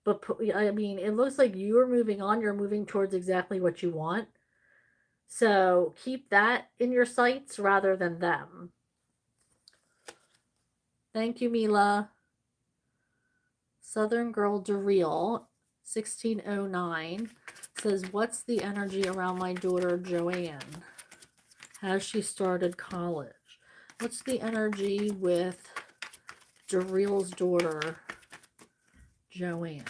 But I mean, it looks like you're moving on. You're moving towards exactly what you want. So keep that in your sights rather than them. Thank you, Mila. Southern Girl DeReal, 1609, says, what's the energy around my daughter, Joanne? Has she started college? What's the energy with Darreel's daughter, Joanne?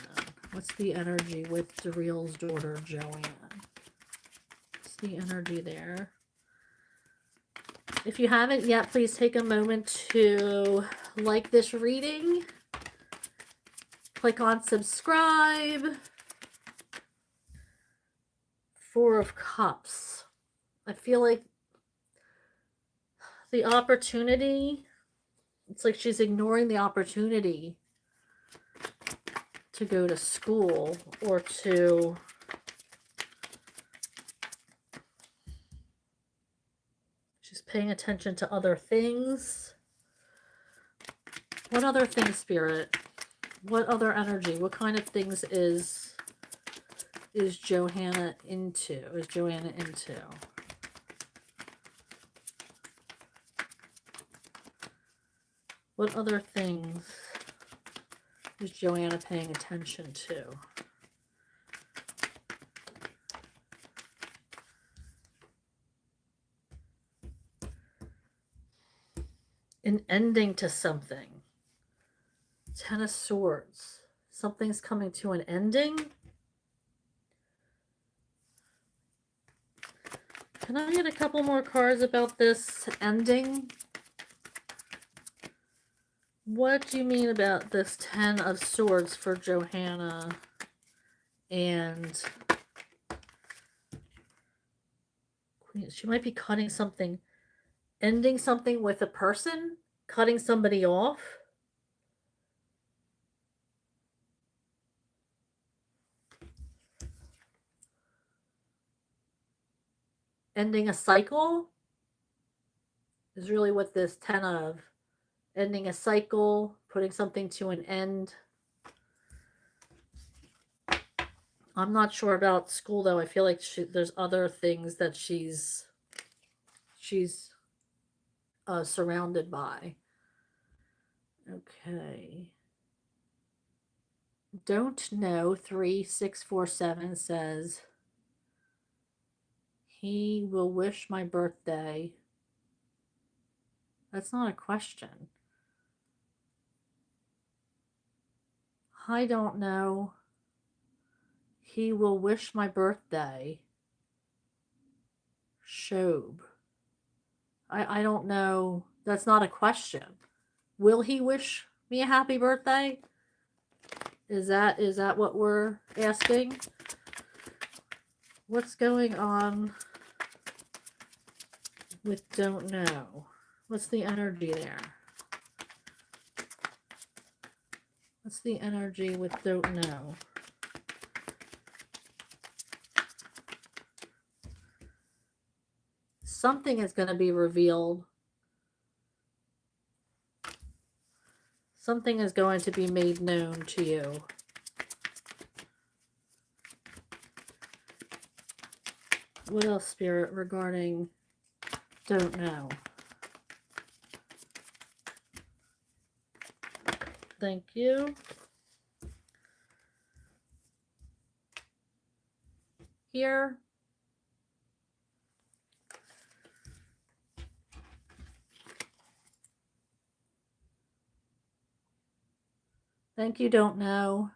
What's the energy with Darreel's daughter, Joanne? What's the energy there? If you haven't yet, please take a moment to like this reading. Click on subscribe. Four of Cups. I feel like the opportunity, it's like she's ignoring the opportunity to go to school or to she's paying attention to other things. What other things, Spirit? What other energy? What kind of things is Johanna into? Is Joanna into? What other things is Joanna paying attention to? An ending to something. Ten of Swords. Something's coming to an ending. Can I get a couple more cards about this ending? What do you mean about this Ten of Swords for Johanna and Queen? She might be cutting something, ending something with a person, cutting somebody off. Ending a cycle is really what this Ten of. Ending a cycle, putting something to an end. I'm not sure about school, though. I feel like there's other things that she's surrounded by. Okay. Don't know. 3647 says, he will wish my birthday. That's not a question. I don't know. He will wish my birthday. Shobe. I don't know. That's not a question. Will he wish me a happy birthday? Is that what we're asking? What's going on with don't know? What's the energy there? What's the energy with don't know? Something is going to be revealed. Something is going to be made known to you. What else, Spirit, regarding don't know? Thank you. Here. Thank you, don't know.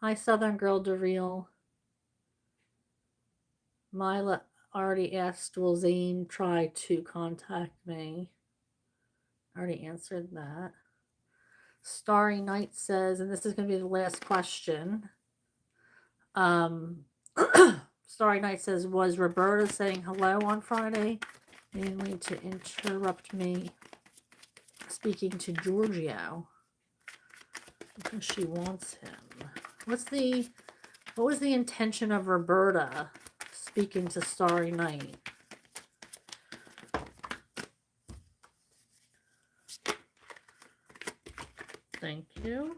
Hi, Southern Girl Darrell. Mila already asked, will Zane try to contact me? I already answered that. Starry Night says, and this is going to be the last question. Starry Night says, was Roberta saying hello on Friday? Mainly to interrupt me speaking to Giorgio because she wants him. What was the intention of Roberta speaking to Starry Night? Thank you.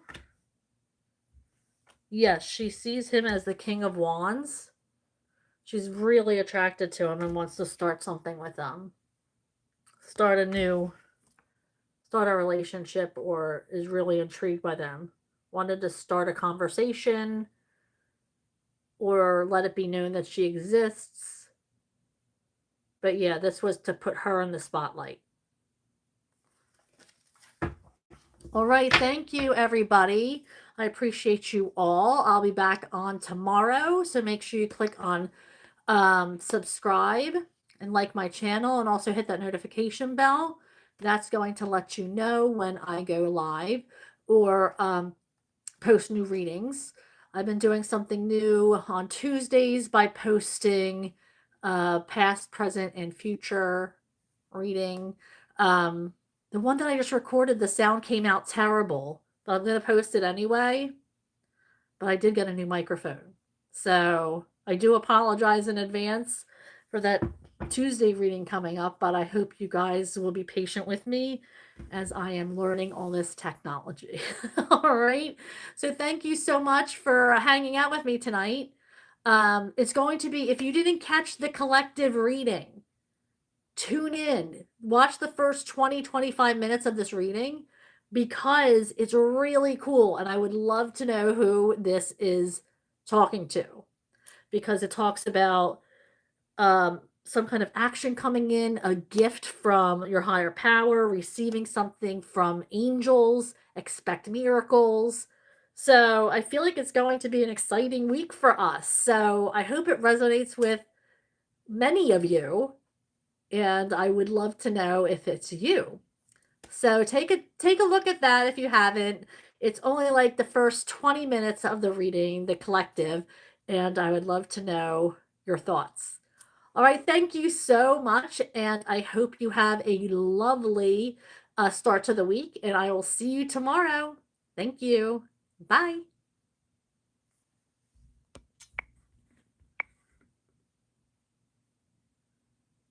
Yes, she sees him as the King of Wands. She's really attracted to him and wants to start something with him. Start a relationship, or is really intrigued by them. Wanted to start a conversation. or let it be known that she exists. But yeah, this was to put her in the spotlight. All right, thank you, everybody. I appreciate you all. I'll be back on tomorrow, so make sure you click on subscribe and like my channel, and also hit that notification bell. That's going to let you know when I go live or post new readings. I've been doing something new on Tuesdays by posting past, present, and future reading. Um, the one that I just recorded, the sound came out terrible, but I'm going to post it anyway. But I did get a new microphone. So I do apologize in advance for that Tuesday reading coming up, but I hope you guys will be patient with me as I am learning all this technology. All right. So thank you so much for hanging out with me tonight. It's going to be, if you didn't catch the collective reading, tune in, watch the first 20-25 minutes of this reading because it's really cool. And I would love to know who this is talking to, because it talks about some kind of action coming in, a gift from your higher power, receiving something from angels, expect miracles. So I feel like it's going to be an exciting week for us. So I hope it resonates with many of you, and I would love to know if it's you. So take a look at that if you haven't. It's only like the first 20 minutes of the reading, the collective, and I would love to know your thoughts. All right, thank you so much, and I hope you have a lovely start to the week, and I will see you tomorrow. Thank you. Bye.